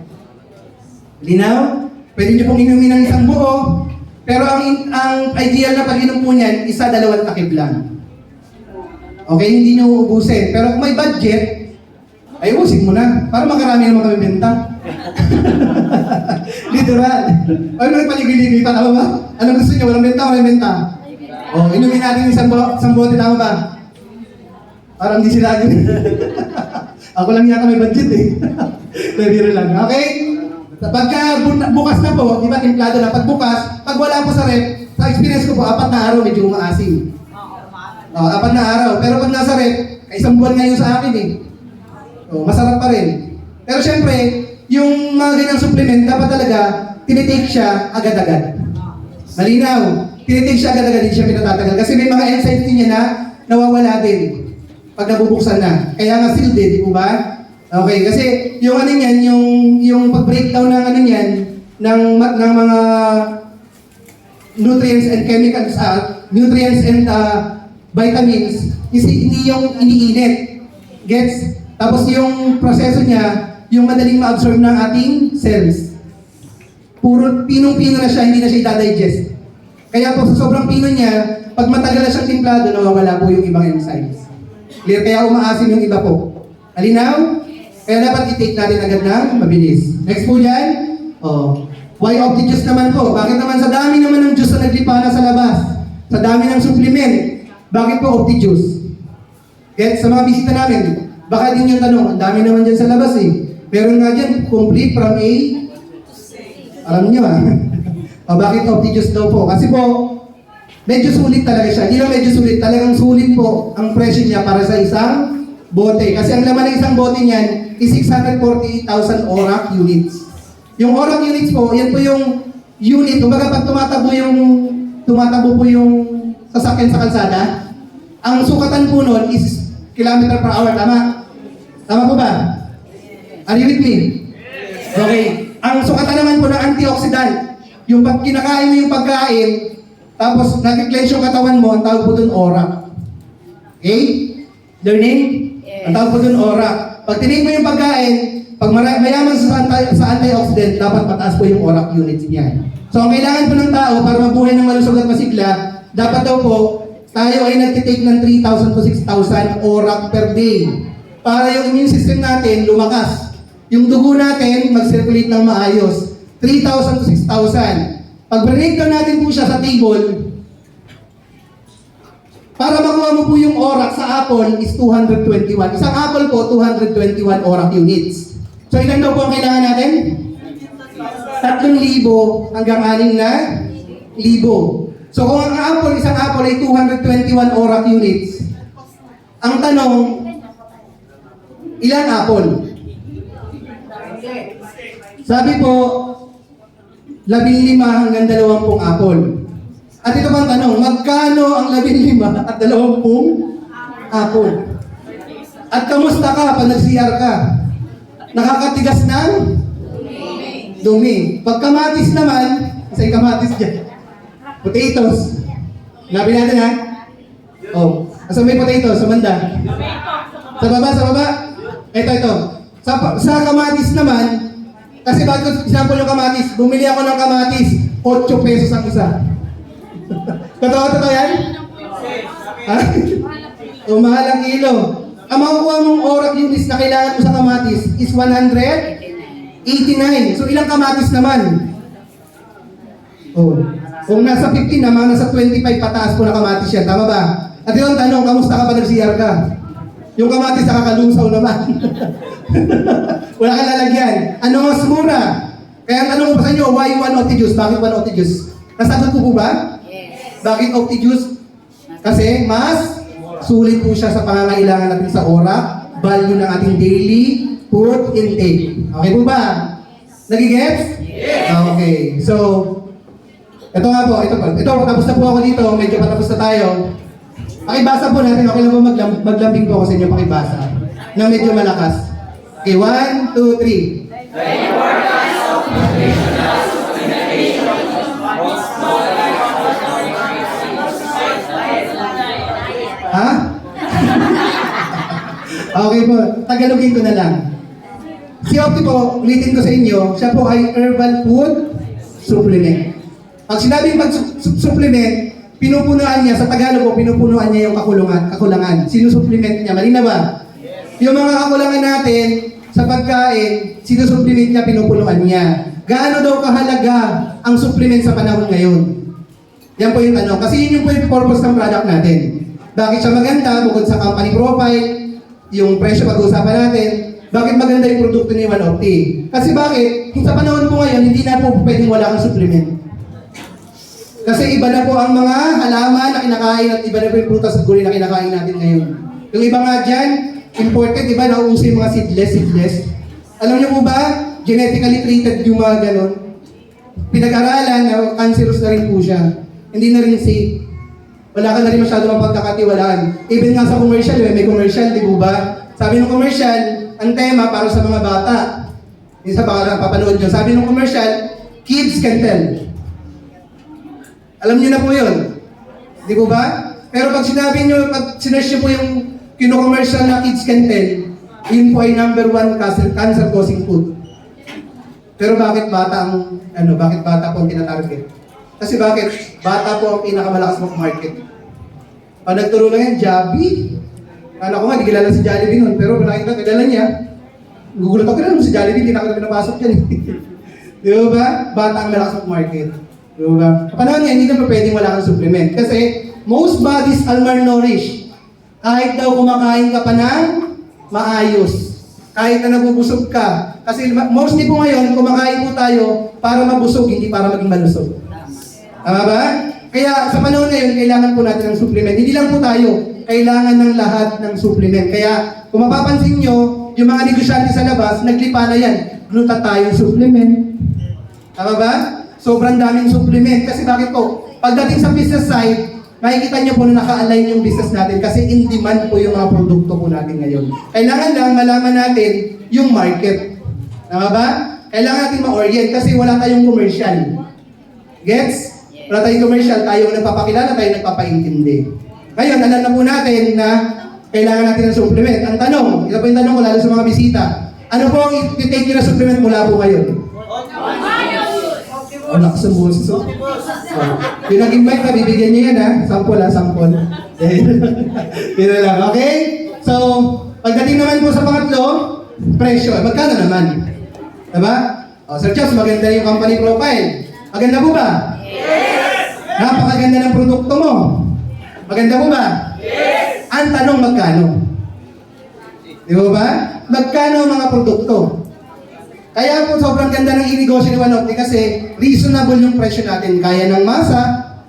Linaw? Pwede niyo pong inumin ng isang buo. Pero ang ideal na pag-inom po niyan, 1-2 takip lang. Okay, hindi niyo uubusin. Pero kung may budget, ay ubusin mo na. Para makarami naman kami benta. Literal. Ay, nagpaligay-ligay pa. Tama ba? Anong gusto niyo? Walang benta, walang benta. O, inumin natin isang bote. Tama ba? Parang hindi sila Ako lang yata may budget eh. Biro lang. Okay? Pagka bukas na po, di ba, templado na. Pag bukas, pag wala po sa rep, sa experience ko po, 4 na araw medyo umaasim. 4 na araw. Pero pag nasa rep, isang buwan ngayon sa akin eh. Masarap pa rin. Pero syempre, yung mga ganyang supplement, dapat talaga, tinitake siya agad-agad. Malinaw. Tinitake siya agad-agad, hindi siya pinatatagal. Kasi may mga enzymes din niya na nawawala din pag nabubuksan na. Kaya nga sealed eh, di po ba? Okay, kasi yung ano niyan, yung pag-breakdown ng ano niyan, ng mga nutrients and chemicals, nutrients and vitamins, hindi yung iniinit. Gets? Tapos yung proseso niya, yung madaling ma-absorb ng ating cells. Puro pinong-pino na siya, hindi na siya i-digest. Kaya po sa sobrang pino niya, pag matagal na siyang timplado, nawawala po yung ibang enzymes. Clear? Kaya umaasim yung iba po. Alinaw? Kaya dapat i-take natin agad ng mabilis. Next po dyan. Why Opti-Juice naman po? Bakit naman sa dami naman ng juice na naglipana sa labas? Sa dami ng supplement, bakit po Opti-Juice? Get sa mga bisita namin, baka din yung tanong, ang dami naman dyan sa labas eh. Meron nga dyan, complete from A. Alam niyo bakit Opti-Juice daw po? Kasi po, medyo sulit talaga siya. Hindi lang medyo sulit, talagang sulit po ang presyo niya para sa isang bote. Kasi ang laman ng isang bote niyan is 648,000 ORAC units. Yung ORAC units po, yan po yung unit. Kumbaga pag tumatabo po yung sasakyan sa kalsada, ang sukatan po nun is kilometer per hour. Tama? Tama po ba? Are you with me? Okay. Ang sukatan naman po ng antioxidant, yung pag kinakain mo yung pagkain, tapos nag-cleanse yung katawan mo, ang tawag po dun ORAC. Okay? Learning? Ang tawag po dun ORAC. Pag tinig mo yung pagkain, pag mayaman sa antioxidant, dapat mataas po yung ORAC units niya. So ang kailangan po ng tao para mabuhay ng malusog at masigla, dapat daw po, tayo ay nagtitake ng 3,000 to 6,000 ORAC per day. Para yung immune system natin lumakas. Yung dugo natin mag-circulate ng maayos. 3,000 to 6,000. Pag breakdown natin po siya sa table, para makuha mo po yung ORAC sa apple is 221. Isang apple po, 221 ORAC units. So ilan daw po ang kailangan natin? 3,000 hanggang 6,000. So kung ang isang apple ay 221 ORAC units, ang tanong, ilang apple? Sabi po, 15 hanggang 20 apple. At ito bang tanong, magkano ang 15 at 20 apple? At kamusta ka pag nag-CR ka? Nakakatigas ng dumi. Pag kamatis naman, isa yung kamatis dyan. Potatoes. Nabi natin ha? Asa may potatoes? Sa banda? Sa baba? Ito. Sa kamatis naman, kasi bago example yung kamatis, bumili ako ng kamatis, 8 pesos ang isa. Totoo yan? Mahal ang kilo. Ang makukuha mong ORAC units na kailangan mo sa kamatis is 189. So ilang kamatis naman? Kung nasa 15 naman, nasa 25 pataas po na kamatis yan. Tama ba? At yun, tanong, kamusta ka pa nag-CR ka? Yung kamatis nakakalusaw naman. Wala kang lalagyan. Ano mas mura? Kaya ang tanong ko pa sa inyo, why 1 Opti Juice? Bakit 1 Opti Juice? Nasagot ko po ba? Yes. Bakit Opti Juice? Kasi mas sulit po siya sa pangangailangan natin sa oras, value ng ating daily food intake. Okay po ba? Nagigets? Yes! Okay. So, ito nga po, ito tapos na po ako dito, medyo patapos na tayo. Pakibasa po natin, okay lang po maglambing po ako sa inyo, pakibasa. Na medyo malakas. Okay, 1, 2, 3. Ha? Okay po, Tagalogin ko na lang. Si Opti po, ulitin ko sa inyo, siya po ay herbal food supplement. Pag sinabing supplement, pinupunuan niya, sa Tagalog po, pinupunuan niya yung kakulangan. Sinusupplement niya, malinaw ba? Yung mga kakulangan natin sa pagkain, sinusupplement niya, pinupunuan niya. Gaano daw kahalaga ang supplement sa panahon ngayon? Yan po yung tanong. Kasi yun yung po yung purpose ng product natin. Bakit siya maganda? Bukod sa company profile, yung presyo pag-uusapan natin, bakit maganda yung produkto ni One Opti? Kasi bakit? Sa panahon po ngayon, hindi na po pwedeng wala kang supplement. Kasi iba na po ang mga halaman na kinakain at iba na po yung prutas at gulay na kinakain natin ngayon. Yung iba nga dyan, imported, iba nauuso yung mga seedless. Alam niyo po ba, genetically treated yung mga ganon. Pinag-aralan na cancerous na rin po siya. Hindi na rin safe. Wala ka na rin masyado mapagkakatiwalaan. Even nga sa commercial, may commercial, di po ba? Sabi ng commercial, ang tema para sa mga bata. Isa pa ka papanood nyo. Sabi ng commercial, kids can tell. Alam niyo na po yun. Di po ba? Pero pag sinabi nyo, pag sinerge nyo po yung kino-commercial na kids can tell, yun po ay number 1 cancer-causing food. Pero bakit bata bakit bata po ang tinatarget? Kasi bakit? Bata po ang pinakamalakas mag-market. Pag nagturo lang yan, Jollibee. Anak ko nga, di kilala si Jollibee nun. Pero nakita, kilala niya. Gugulat ako, kilala mo si Jollibee, hindi na ako pinapasok yan. Di ba? Bata ang malakas mag-market. Di ba? Panahon nga, hindi na pwedeng wala kang supplement. Kasi most bodies are malnourished. Kahit daw kumakain ka pa ng maayos. Kahit na nabubusog ka. Kasi mostly po ngayon, kumakain po tayo para mabusog, hindi para maging malusog. Tama ba? Kaya sa panahon ngayon, kailangan po natin ng supplement. Hindi lang po tayo, kailangan ng lahat ng supplement. Kaya kung mapapansin nyo, yung mga negosyante sa labas, naglipa na yan. Glutathione supplement. Tama ba? Sobrang daming supplement. Kasi bakit po? Pagdating sa business side, makikita nyo po na naka-align yung business natin kasi in demand po yung mga produkto po natin ngayon. Kailangan lang malaman natin yung market. Tama ba? Kailangan natin ma-orient kasi wala tayong commercial. Gets? Wala tayong commercial, tayo ang nagpapakilala, tayo nagpapaintindi. Ngayon, alam na po natin na kailangan natin ng supplement. Ang tanong, ito po yung tanong ko lalo sa mga bisita, ano po ang i-take nyo na supplement mula po ngayon? Anak sa buso. Yung nag-invite ka, bibigyan niyo yan ha. Sample ha, sample. Yun lang, okay? So, pagdating naman po sa pangatlo, presyo. Magkano naman? Diba? O, Sir Charles, maganda yung company profile. Maganda po ba? Yes! Napakaganda ng produkto mo. Maganda po ba? Yes! Ang tanong, magkano? Di ba? Magkano ang mga produkto? Kaya po sobrang ganda ng inegosyo ni One Opti kasi reasonable yung presyo natin. Kaya ng masa,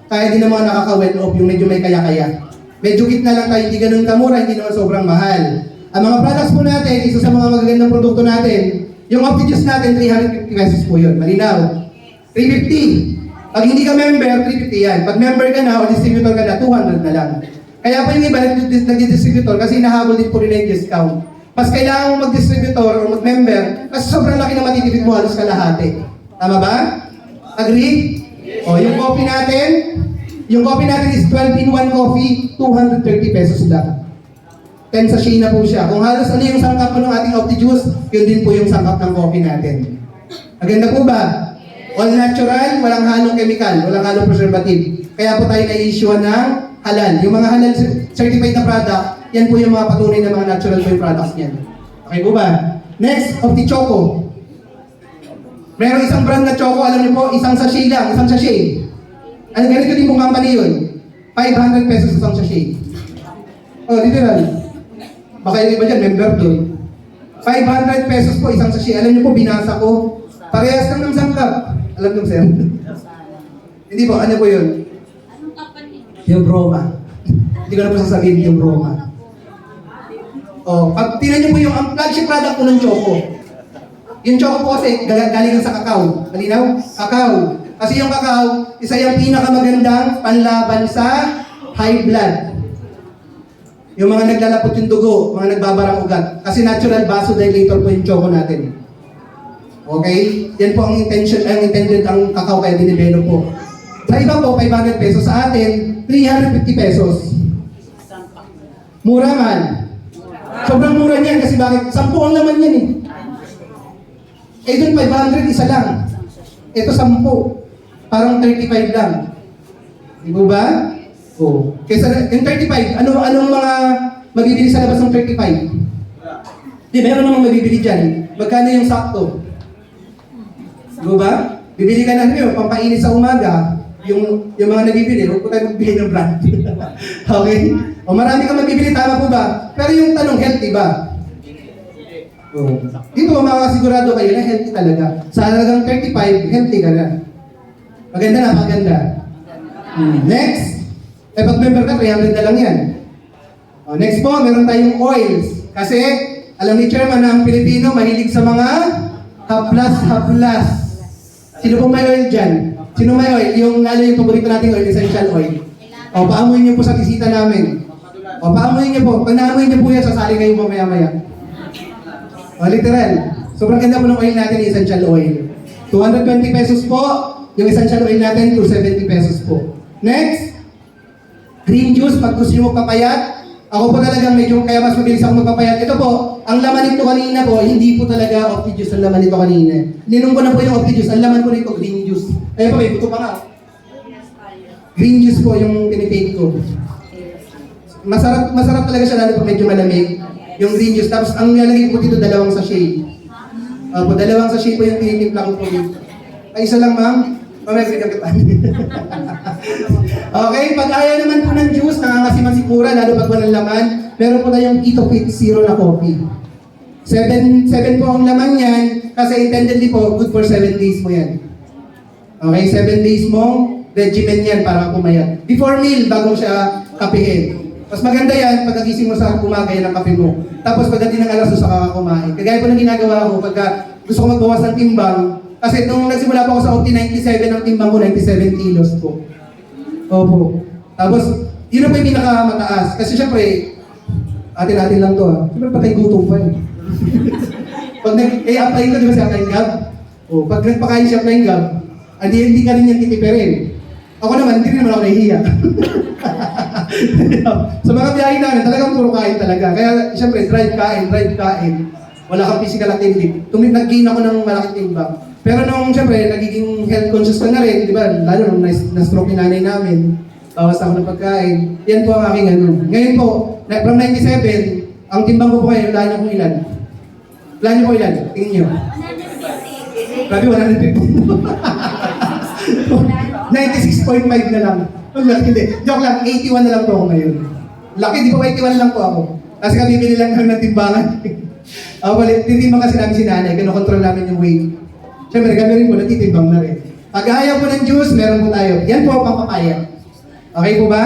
kaya din ng mga nakaka-well off, yung medyo may kaya-kaya. Medyo gitna lang tayo, hindi ganun kamura, hindi naman sobrang mahal. Ang mga products po natin, isa sa mga magagandang produkto natin, yung Opti Juice natin, 350 pesos po yun. Malinaw. 350. Pag hindi ka member, 350 yan. Pag member ka na o distributor ka na, 200 na lang. Kaya po yung iba nag-distributor kasi nahabol din po rin yung discount. Mas kailangan mo mag-distributor o mag-member kasi sobrang laki na matitipid mo halos kalahati. Tama ba? Agree? O, yung coffee natin is 12-in-1 coffee, 230 pesos lang. 10 sachet na po siya. Kung halos ano yung sangkap po ng ating Opti Juice, yun din po yung sangkap ng coffee natin. Maganda po ba? All natural, walang halong chemical, walang halong preservative. Kaya po tayo na-issue ng halal. Yung mga halal certified na product, yan po yung mga patunay na mga natural food products niyan. Okay po ba? Next, Opti Choco. Meron isang brand na choco, alam niyo po, isang sachet lang, isang sachet. Ano ganito din pong company yun? 500 pesos isang sachet. Oh, literal. Baka yung iba dyan, member doon. 500 pesos po isang sachet. Alam niyo po, binasa ko. Parehas lang ng sangkap. Alam niyo, sir? Hindi po, ano po yun? Anong kapatid? Yung broma. Hindi ko na po sasabihin yung broma. Oh, pag tinan niyo po yung ang flagship product po ng Choco. Yung Choco po kasi galing sa kakao. Malinaw? Kakao. Kasi yung kakao, isa yung pinakamagandang panlaban sa high blood. Yung mga naglalapot yung dugo, mga nagbabarang ugat. Kasi natural vasodilator po yung Choco natin. Okay? Yan po ang intended ang kakao kaya dinevelop po. Sa iba po, 500 pesos. Sa atin, 350 pesos. Mura man. Sobrang mura niyan kasi bakit? 10 ang naman yan eh. Eh doon 500, isa lang. Ito 10. Parang 35 lang. Di ba ba? Oo. Kesa yung 35, anong mga mabibili sa labas ng 35? Di, meron namang mabibili dyan. Magkano yung sakto? Di ba? Bibili ka na ano, pampainit sa umaga. Yung mga nabibili, huwag po tayo magbili ng brand. Okay? O marami kang mabibili, tama po ba? Pero yung tanong, healthy ba? Oh. Dito makakasigurado kayo na healthy talaga. Sa halagang 35, healthy ka na. Maganda na, maganda. Next. Eh pag member ka, 300 na lang yan. O, next po, meron tayong oils. Kasi, alam ni Chairman na ang Pilipino mahilig sa mga haplas. Sino pong may oil dyan? Sino may oil? Yung lalo yung paborito nating oil, essential oil. O, paamuin niyo po sa bisita namin. O, paamuin niyo po. Pag naamuin niyo po yan, sasali kayo po maya-maya. O, literal. Sobrang ganda po ng oil natin, essential oil. 220 pesos po. Yung essential oil natin, 270 pesos po. Next. Green juice, pag gusto nyo magpapayat. Ako po talagang medyo, kaya mas mabilis ako magpapayat. Ito po, ang laman nito kanina po, hindi po talaga opti juice ang laman nito kanina. Ninong ko na po yung opti juice, ang laman ko nito green juice. Ayun po, may buto pa nga. Green juice po yung tinitake ko. Masarap talaga siya lalo pag medyo malamig. Yung green juice. Tapos ang nalagay ko dito, 2 sachet. Po, 2 sachet po yung tinitimpla ko po dito. Ay, isa lang ma'am. Mamaya pinagkatan. Okay, pag ayaw naman po ng juice, nangangasiman si Pura, lalo pag walang laman, meron po tayong Keto Fit Zero na coffee. 7 po ang laman yan, kasi intendedly po, good for 7 days mo yan. Okay, 7 days mong regimen yan para pumayat. Before meal, bago mo siya kapihin. Mas maganda yan, pagkagising mo sa umaga yan ang kape mo. Tapos pagdating ng alas 2 saka kumain. Kagaya po ng ginagawa ko, pagka gusto ko magbawas ng timbang, kasi nung nagsimula po ako sa OT 97, ang timbang ko 97 kilos po. Opo. Tapos, yun na po yung pinakamataas. Kasi syempre, atin-atin lang to ha. Syempre patay gutom pa eh. Pag nag-apply ko, di ba si Apply Gab? O, pag nagpakain si Apply Gab, hindi ka rin yan titipirin. Ako naman, hindi rin naman ako nahihiya. Sa mga biyahe namin, talagang puro kain talaga. Kaya, syempre, drive kain. Wala kang physical activity. Nag-gain ako ng malaking timbang. Pero nung, syempre, nagiging health conscious ka na rin, di ba? Lalo nung na-stroke yung nanay namin, bawas ako ng pagkain. Yan po ang aking ano. Ngayon po, from 97, ang timbang ko po ngayon, wala niyo kung ilan. Wala niyo po ilan? Tingin niyo. Grabe, 150. 96.5 na lang. Hindi. Joke lang, 81 na lang po ako ngayon. Lucky, di ba 81 lang po ako. Kasi kami bibili lang kami ng timbangan. Titimbang kasi namin si nanay, kinokontrol namin yung weight. Siyempre, kami rin po, natitimbang na rin. Pag ayaw po ng juice, meron po tayo. Yan po ang pampapaya. Okay po ba?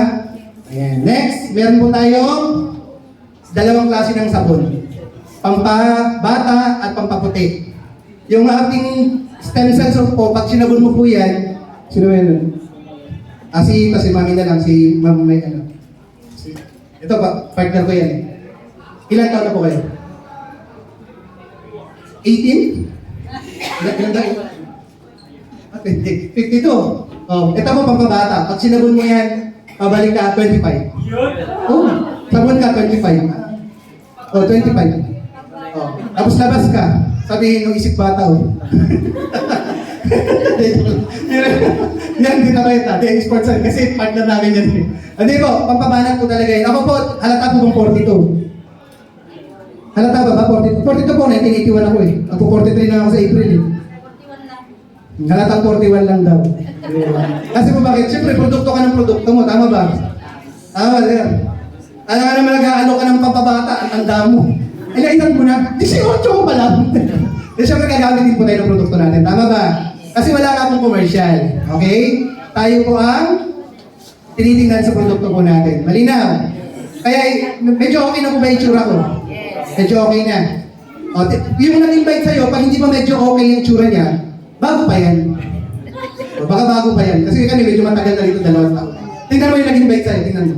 Ayan. Next, meron po tayong 2 klase ng sabon. Pampabata at pampaputi. Yung ating stem cells po, pag sinabon mo po yan, sino yan? Si mami na lang, si mami may ano. Ito pa, partner ko yan. Ilan taon na po kayo? 18? Ilan taon? 52. Oh, ito mo pampabata. Pag sinabon mo yan, pabalik ka 25. Oh, sabon ka 25. Oh, 25. Oh, tapos labas ka. Sabihin nung isip bata, oh. Yan, di na kayo ta. Di sports side. Kasi partner namin yan. Hindi po, pampabanat po talaga yun. Ako po, halata po bang 42? Halata ba ba? 42 po, 1981 ako eh. Ako 43 na ako sa April eh. 41 lang. Halatang 41 lang daw. Kasi po bakit? Siyempre, produkto ka ng produkto mo. Tama ba? Tama, sir. Alam nga naman nag-aano ka ng pampabata, ang tanda mo. Ay, naitan mo na, 18 ko pa lang. Di syempre gagamitin po tayo ng produkto natin, tama ba? Kasi wala nga pong commercial, okay? Tayo po ang tinitingnan sa produkto po natin. Malinaw? Kaya medyo okay na po ba yung tsura ko? Medyo okay na. O, yung nag-invite sa'yo, pag hindi pa medyo okay yung tsura niya, bago pa yan. O, baka bago pa yan. Kasi kami medyo matagal na dito, 2 taon. Tingnan mo yung nag-invite sa'yo, tingnan mo.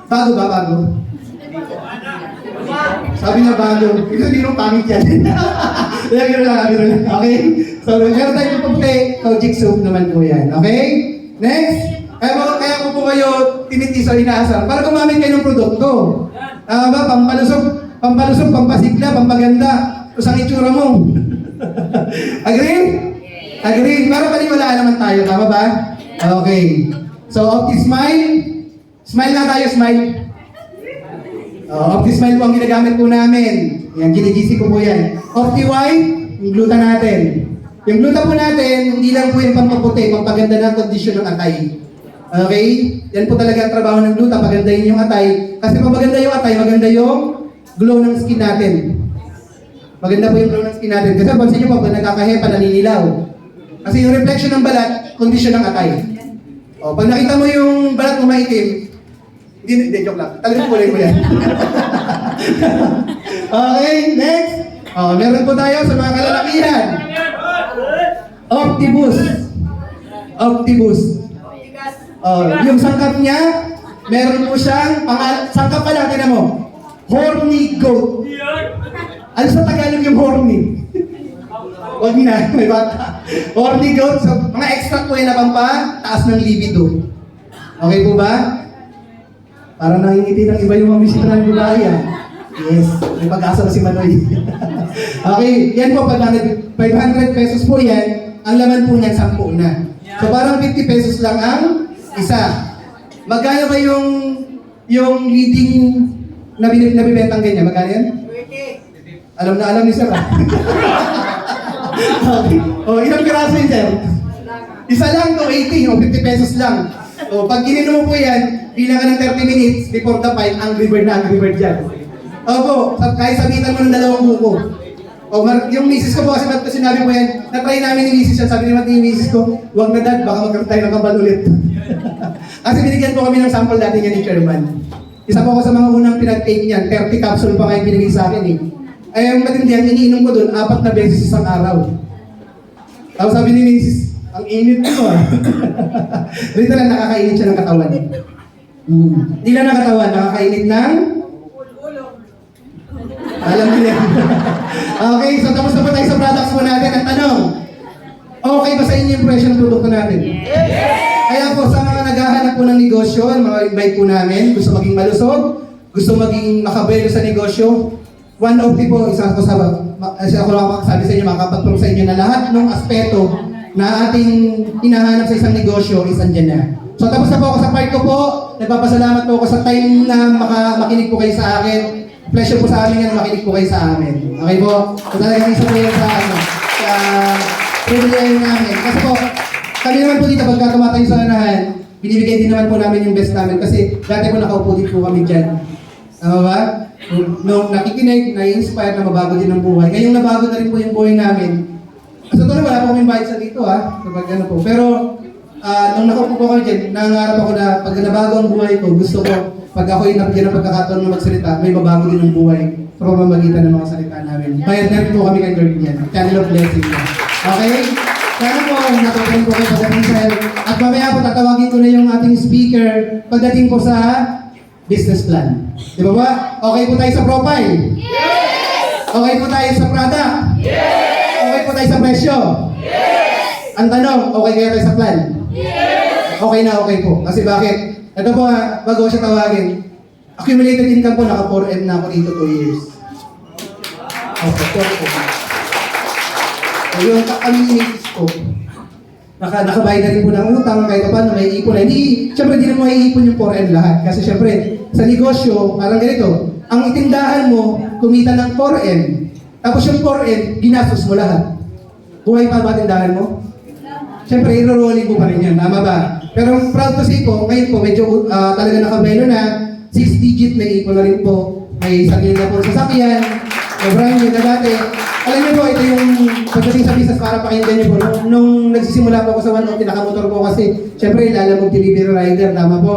Bago ba, bago? Sabi niya bago. Ito hindi nung pangit yan. Biro lang. Okay? So, meron tayo po Kojic soap naman po yan. Okay? Next. Kaya ko po kayo tinitis o inaasar para gumamit kayo ng produkto. Tama ba? Pampalusog, pampasigla, pampaganda. Tapos ang itsura mo. Agree? Agree? Para paniwalaan naman tayo. Tama ba? Okay. So, OptiSmile. Smile na tayo, smile. OptiSmile po ang ginagamit po namin. Yan, ginigisi ko po yan. OptiWhite, yung gluta natin. Yung gluta po natin, hindi lang po yung pampaputi, pampaganda ng kondisyon ng atay. Okay? Yan po talaga ang trabaho ng gluta, pagandahin yung atay. Kasi pag maganda yung atay, maganda yung glow ng skin natin. Maganda po yung glow ng skin natin. Kasi pansin nyo po, pag nagkakahepa, naninilaw. Kasi yung reflection ng balat, kondisyon ng atay. O, pag nakita mo yung balat mo maitim, hindi, joke lang. Talagang kulay mo yan. Okay, next. Meron po tayo sa mga kalalakihan. Optibus. Yung sangkap niya, meron po siyang, sangkap pa lang, tinan mo. Horny goat. Ano sa Tagalog yung horny? Huwag na, may bata. Horny goat, so mga extract po yan na taas ng libido. Okay po ba? Para nangingiti ng iba yung mga bisita ng babae. Yes, may pag-asa na si Manoy. Okay, yan po, 500 pesos po yan. Ang laman po niyan, 10 na. So parang 50 pesos lang ang isa. Magkano ba yung leading na binibentang ganyan? Magkano yan? 20. Alam na alam ni Sir. Okay. Ilang piraso yun, Sir? Isa lang to 80 o 50 pesos lang. Pag ininom mo po yan, bilang ka ng 30 minutes before the fight, Angry Bird dyan. Opo, kahit sabitan mo ng 2 buko. Yung misis ko po, kasi ba't ko sinabi mo yan, na-try namin ni misis yan, sabi naman ni misis ko, huwag na dad, baka magkaroon tayo ng kabal ulit. Kasi binigyan po kami ng sample dati niya ni Chairman. Isa po ako sa mga unang pinag-take niyan, 30 capsule pa kayo binigay sa akin eh. Ay, ang matindihan, iniinom ko doon, 4 na beses isang araw. Tapos sabi ni misis, ang init ko ah. Dito lang nakakainit siya ng katawan. Hindi lang ng katawan, nakakainit ng alam niyo yan. Okay, so tapos na po tayo sa products po natin. Ang tanong, okay ba sa inyo yung presyo ng produkto natin? Kaya po sa mga naghahanap po ng negosyo, mga invite po namin, gusto maging malusog, gusto maging makabelo sa negosyo, one of the po, isa ako sabi sa inyo, makapagpro sa inyo na lahat ng aspeto na ating hinahanap sa isang negosyo is andyan na. So tapos na po ako sa part ko po, nagpapasalamat po ako sa time na makinig po kayo sa akin. Pleasure po sa amin yan, makinig po kayo sa amin. Okay po? So talagang isa po yan sa privilege namin. Kasi po, kami naman po dito pagka tumatay sa anahan, binibigay din naman po namin yung best namin kasi dati po nakaupo din po kami dyan. Tama ba? Nung nakikinig, na-inspire na mabago din ang buhay. Ngayong nabago na rin po yung buhay namin. So tuloy, wala po kami bayad sa dito kapag ano po. Pero nung nakaupo po kami dyan, nangangarap ako na pag nabago ang buhay ko, gusto ko pag ako'y nabigyan ng pagkakataon ng magsalita, may babago din ang buhay sa pamamagitan ng mga salita namin. Bayad na rin po kami kay Lord yan. Channel of blessing yan. Okay? Sana po, natutunan po kayo pagdating sa at mamaya po tatawagin ko na yung ating speaker pagdating po sa business plan. Di ba ba? Okay po tayo sa profile? Yes! Okay po tayo sa product? Yes! Okay po tayo sa presyo? Yes! Ang tanong, okay kaya tayo sa plan? Yes! Okay na okay po. Kasi bakit? Ito po bago siya tawagin. Accumulated income po, naka 4M na ako dito 2 years. Okay, 4 po. So yung communities ko, nakabayad na rin po ng utang, kahit pa paano may ipon na. Siyempre hindi na mo maiipon yung 4M lahat. Kasi siyempre, sa negosyo, parang ganito, ang itindahan mo, kumita ng 4M. Tapos yung 4M, ginastos mo lahat. Buhay pa ba tindahan mo? Siyempre, iro-rolling ko pa rin yan. Tama ba? Pero proud to say po, ngayon po, medyo talaga nakabelo na. 6-digit, may ipon na rin po. May sarili na po sasakyan. Sobrang yun na dati. Alam niyo po, ito yung pagdating sa business para pakinggan niyo po. Nung nagsisimula po ako sa One Up, nakamotor po kasi, syempre, lalamog delivery rider, tama po.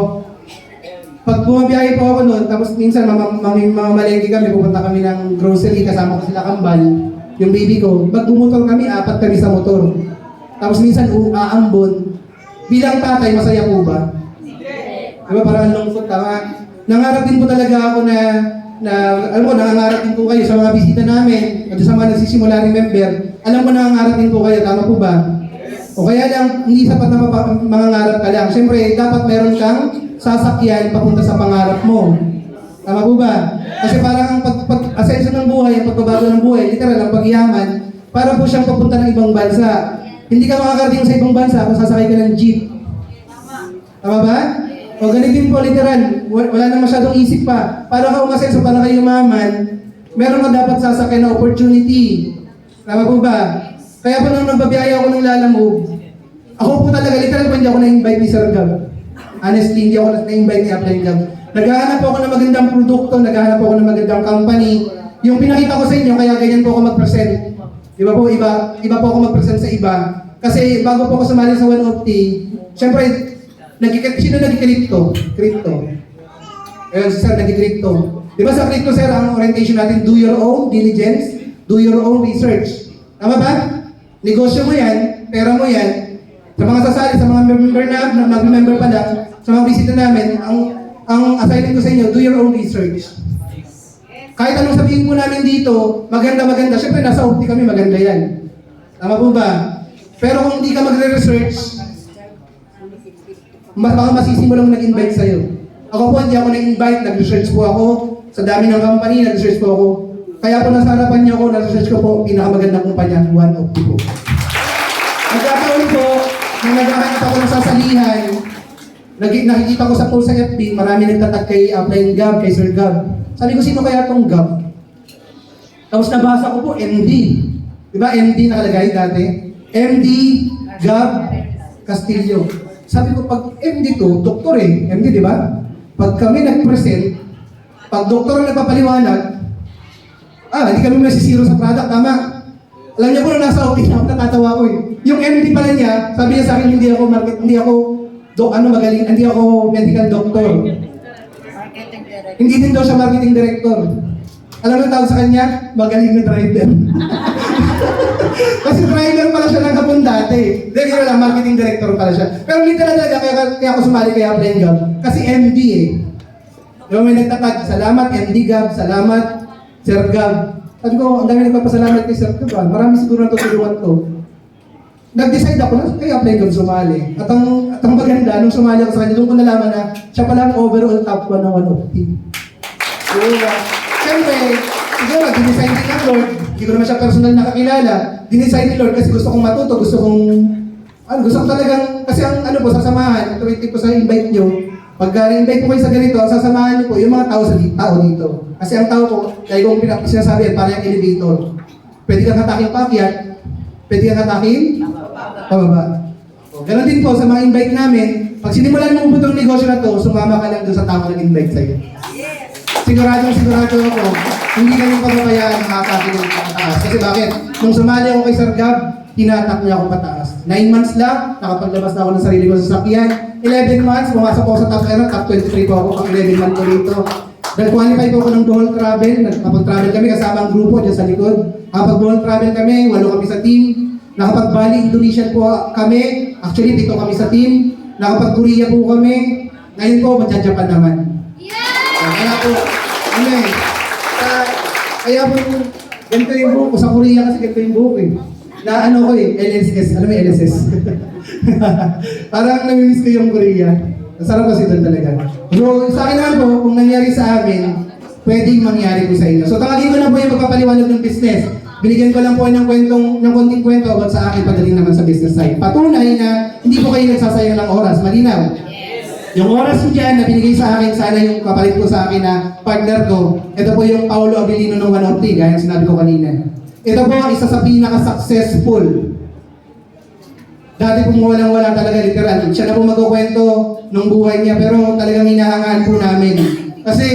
Pag bumabiyahe po ako noon, tapos minsan mamamalengke kami, pupunta kami ng grocery, kasama ko sila kambal, yung baby ko. Pag bumotor kami, 4 kami sa motor. Tapos minsan aambon. Bilang tatay, masaya po ba? Diba parang lungkot, tama? Nangarap din po talaga ako na alam ko, nangangarap din po kayo sa mga bisita namin at sa mga nagsisimula rin member. Alam ko nangangarap din po kayo, tama po ba? O kaya lang, hindi sapat na mangangarap ka lang. Siyempre, dapat meron kang sasakyan papunta sa pangarap mo. Tama po ba? Kasi parang ang pag-asenso ng buhay, ang pagbabago ng buhay, literal ang pagyaman, para po siyang papunta ng ibang bansa. Hindi ka makakarating sa ibang bansa kung sasakay ka ng jeep. Tama ba? O ganito din po, literal, wala na masyadong isip pa. Para ka umasenso, para kayo yumaman, meron ka dapat sasakay na opportunity. Tama po ba? Kaya po nung nagbabiyaya ako ng lalamove, ako po talaga, literal po hindi ako na-invite ni Sir Gab. Honestly, hindi ako na-invite ni Upline Gab. Naghahanap po ako ng magandang produkto, naghahanap po ako ng magandang company. Yung pinakita ko sa inyo, kaya ganyan po ako mag-present. Iba po, iba po ako mag-present sa iba. Kasi bago po ako sumali sa One of T, syempre, sino nag-crypto? Crypto. Ayun, si Sir nag-crypto. Di ba sa crypto, Sir, ang orientation natin, do your own diligence, do your own research. Tama ba? Negosyo mo yan, pera mo yan. Sa mga sasali, sa mga member na mag-member pa lang, sa mga bisita namin, ang assignment ko sa inyo, do your own research. Kahit anong sabihin mo namin dito, maganda. Siyempre, nasa opti kami, maganda yan. Tama po ba? Pero kung hindi ka magre-research, baka masisimulang nag-invite sa'yo. Ako po, hindi ako nag-invite, nag-research po ako. Sa dami ng company, nag-research po ako. Kaya po nasa harapan niyo ako, nag-research ko po, pinakamagandang kumpanya, One of T po. Nagkataon po, nung naghahanap ako ng sasalihan, nakikita ko sa post sa FB, marami nagtatag kay Upline Gab, kay Sir Gab. Sabi ko, sino kaya tong Gab? Tapos nabasa ko po, MD. Diba, MD nakalagay dati? MD Gab Castillo. Sabi ko, pag MD to, doktor eh. MD, di ba? Pag kami nag-present, pag doktor ang nagpapaliwanag, hindi kami masisiro sa product, tama? Alam niyo po na nasa outing ako, natatawa ko eh. Yung MD pala niya, sabi niya sa akin, hindi ako magaling, hindi ako medical doctor. Hindi din daw siya marketing director. Alam mo ang tawag sa kanya? Magaling na driver. Kasi driver pala siya ng hapon dati. Dahil yun lang, marketing director pala siya. Pero literal talaga, kaya ako sumali kay Upline Gab. Kasi MD eh. Diba may nagtatag, salamat MD Gab, salamat Sir Gab. Sabi ko, ang dami nagpapasalamat kay Sir Gab. Marami siguro natutulungan to. Nag-decide ako na kay Upline Gab sumali. At ang maganda, nung sumali ako sa kanya, doon ko nalaman na siya pala ang overall top 1 ng One of T. Siyempre, siguro, dinesign din ng Lord. Hindi ko naman siya personal nakakilala. Dinesign ni Lord kasi gusto kong matuto, gusto ko talagang, kasi ang po, sasamahan, ito po sa invite nyo, pag invite po kayo sa ganito, ang sasamahan nyo po, yung mga tao dito. Kasi ang tao po, kaya kung sinasabi, parang yung elevator. Pwede kang hataking paakyat, pwede kang hataking pababa. Ganon din po sa mga invite namin, pag sinimulan mo po itong negosyo na to, sumama ka lang doon sa tao nag-invite sa'yo. Sigurado ako, hindi kami pababayaan makakakinig pataas. Kasi bakit? Nung sumali ako kay Sir Gab, tinatak niya ako pataas. 9 months lang, nakapaglabas na ako ng sarili ko sa sasakyan. 11 months, pumasok ako sa top 23 po ako pang 11 months ko rito. Nag-qualify po ako ng Bohol Travel, nakapag-travel kami kasama ang grupo dyan sa likod. Nakapag-Bohol Travel kami, 8 kami sa team. Nakapag-Bali Indonesia po kami, actually 7 kami sa team. Nakapag-Korea po kami. Ngayon po, magja-Japan naman. Kaya po, kaya po, ganito yung buhok ko. Sa Korea kasi ganito yung buhok eh. Na ano ko eh, LSS. Alam mo yung LSS? Parang namimiss ko yung Korea. Masarap kasi doon talaga. So, sa akin naman po, kung nangyari sa amin, pwedeng mangyari po sa inyo. So, tanggalin ko lang po yung magpapaliwanag ng business. Binigyan ko lang po ng konting kwento about sa akin pagaling naman sa business side. Patunay na hindi po kayo nagsasayang ng oras. Malinaw. Yung oras ko dyan na binigay sa akin, sana yung kapalit ko sa akin na partner ko, ito po yung Paulo Abilino ng One of T, gaya sinabi ko kanina. Ito po, isa sa pinaka-successful. Dati po walang-wala talaga literal. Siya na po magkukwento ng buhay niya, pero talagang hinahangaan po namin. Kasi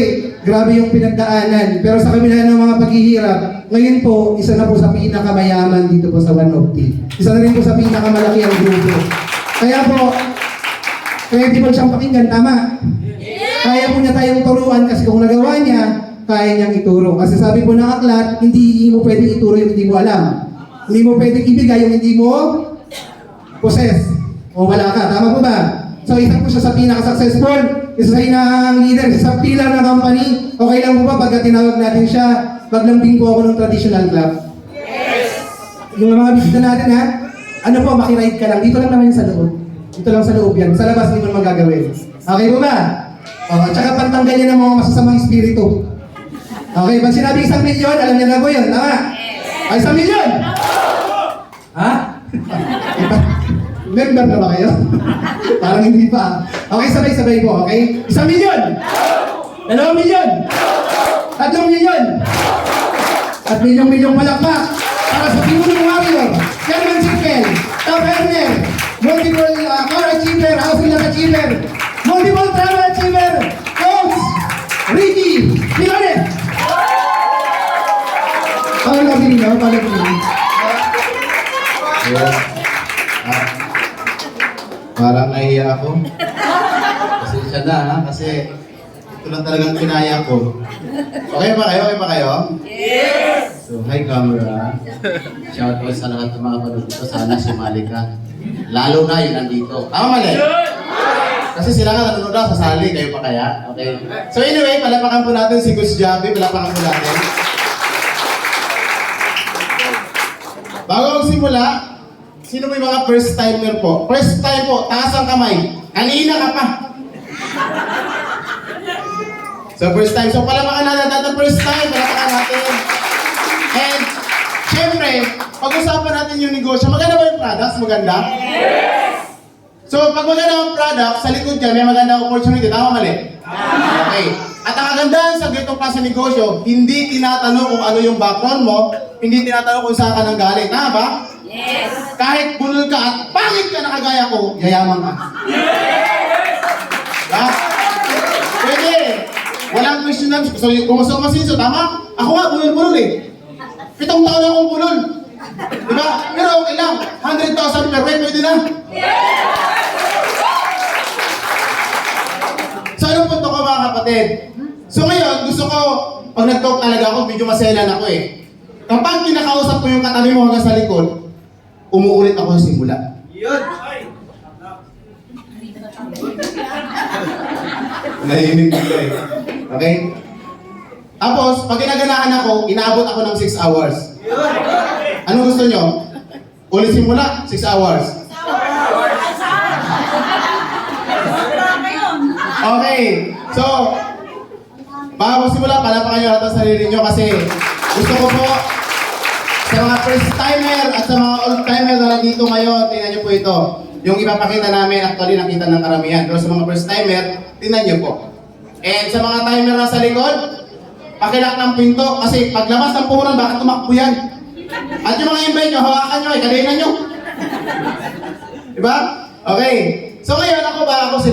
grabe yung pinagdaanan. Pero sa kabila ng mga paghihirap, ngayon po, isa na po sa pinakamayaman dito po sa One of Tea. Isa na rin po sa pinakamalaki ang grupo. Kaya po, credible siyang pakinggan, tama? Kaya po niya tayong turuan kasi kung nagawa niya, kaya niyang ituro. Kasi sabi po ng aklat, hindi mo pwedeng ituro yung hindi mo alam. Hindi mo pwedeng ibigay yung hindi mo possess. O wala ka, tama po ba? So isa po siya sa pinaka-successful, isa sa inang leader, isa sa pilar ng company. Okay lang po ba pagka tinawag natin siya, maglambing po ako ng traditional club? Yes! Yung mga bisita natin ha, ano po, makiride ka lang. Dito lang naman sa loob. Dito lang sa loob yan. Sa labas, hindi mo naman gagawin. Okay po ba? Tsaka pantanggal niya ng mga masasamang espiritu. Okay, pag sinabi 1 milyon, alam niya na po yun, tama? Ay, 1 milyon! Ha? Member na ba kayo? Parang hindi pa. Okay, sabay-sabay po, okay? 1 milyon! 2 milyon! 3 milyon! At milyong-milyong palakpak para sa Timurong Warrior, Chairman Circle, Top Earner, multiple car achiever, housing lot achiever, multiple travel achiever, Coach Ricky Pilones! Paano na pinili? Paano pinili? Parang nahiya ako. Pasensya na ha, kasi ito lang talagang kinaya ko. Okay ba kayo? Okay ba kayo? Yes! So, hi camera. Shout out sa lahat ng mga panood dito. Sana sumali ka. Lalo na yun nandito. Tama mali? Kasi sila nga nanonood ako, sasali. Kayo pa kaya? Okay. So anyway, palapakan po natin si Gus Javi. Palapakan po natin. Bago magsimula, sino ba yung mga first timer po? First time po, taas ang kamay. Kanina ka pa. So first time. So palamakan natin first time. Palamakan natin. And, syempre, pag-usapan natin yung negosyo. Maganda ba yung products? Maganda? Yes! So pag maganda ang product, sa likod dyan, may magandang opportunity. Tama mali? Okay. At ang kagandahan sa ganitong klase ng negosyo, hindi tinatanong kung ano yung background mo, hindi tinatanong kung saan ka nang galing. Tama ba? Yes! Kahit bulol ka at pangit ka na kagaya ko, yayaman ka. Diba? Pwede. Walang question na. So, kung gusto ko masinso, tama? Ako nga, bulol-bulol eh. 7 taon na akong bulol. Diba? Pero okay lang. 100,000 per week, pwede na. So, anong punto ko mga kapatid? So ngayon, gusto ko, pag nag-talk talaga ako, medyo maselan ako eh. Kapag kinakausap ko yung katabi mo hanggang sa likod, umuulit ako sa simula. Yun! Nahinig ko eh. Okay? Tapos, pag ginaganahan ako, inaabot ako ng 6 hours. Ano gusto nyo? Ulit simula, 6 hours. Okay, so, bago simula, palapakan nyo lahat ang sarili nyo kasi gusto ko po sa mga first timer at sa mga old timer na nandito ngayon, tingnan nyo po ito. Yung ipapakita namin, actually nakita ng karamihan. Pero sa mga first timer, tingnan nyo po. And sa mga timer na sa likod, pakilak ng pinto kasi paglabas ng puhunan, baka tumakbo yan. At yung mga invite nyo, hawakan nyo, ikadena nyo. Diba? Okay. So ngayon, ako si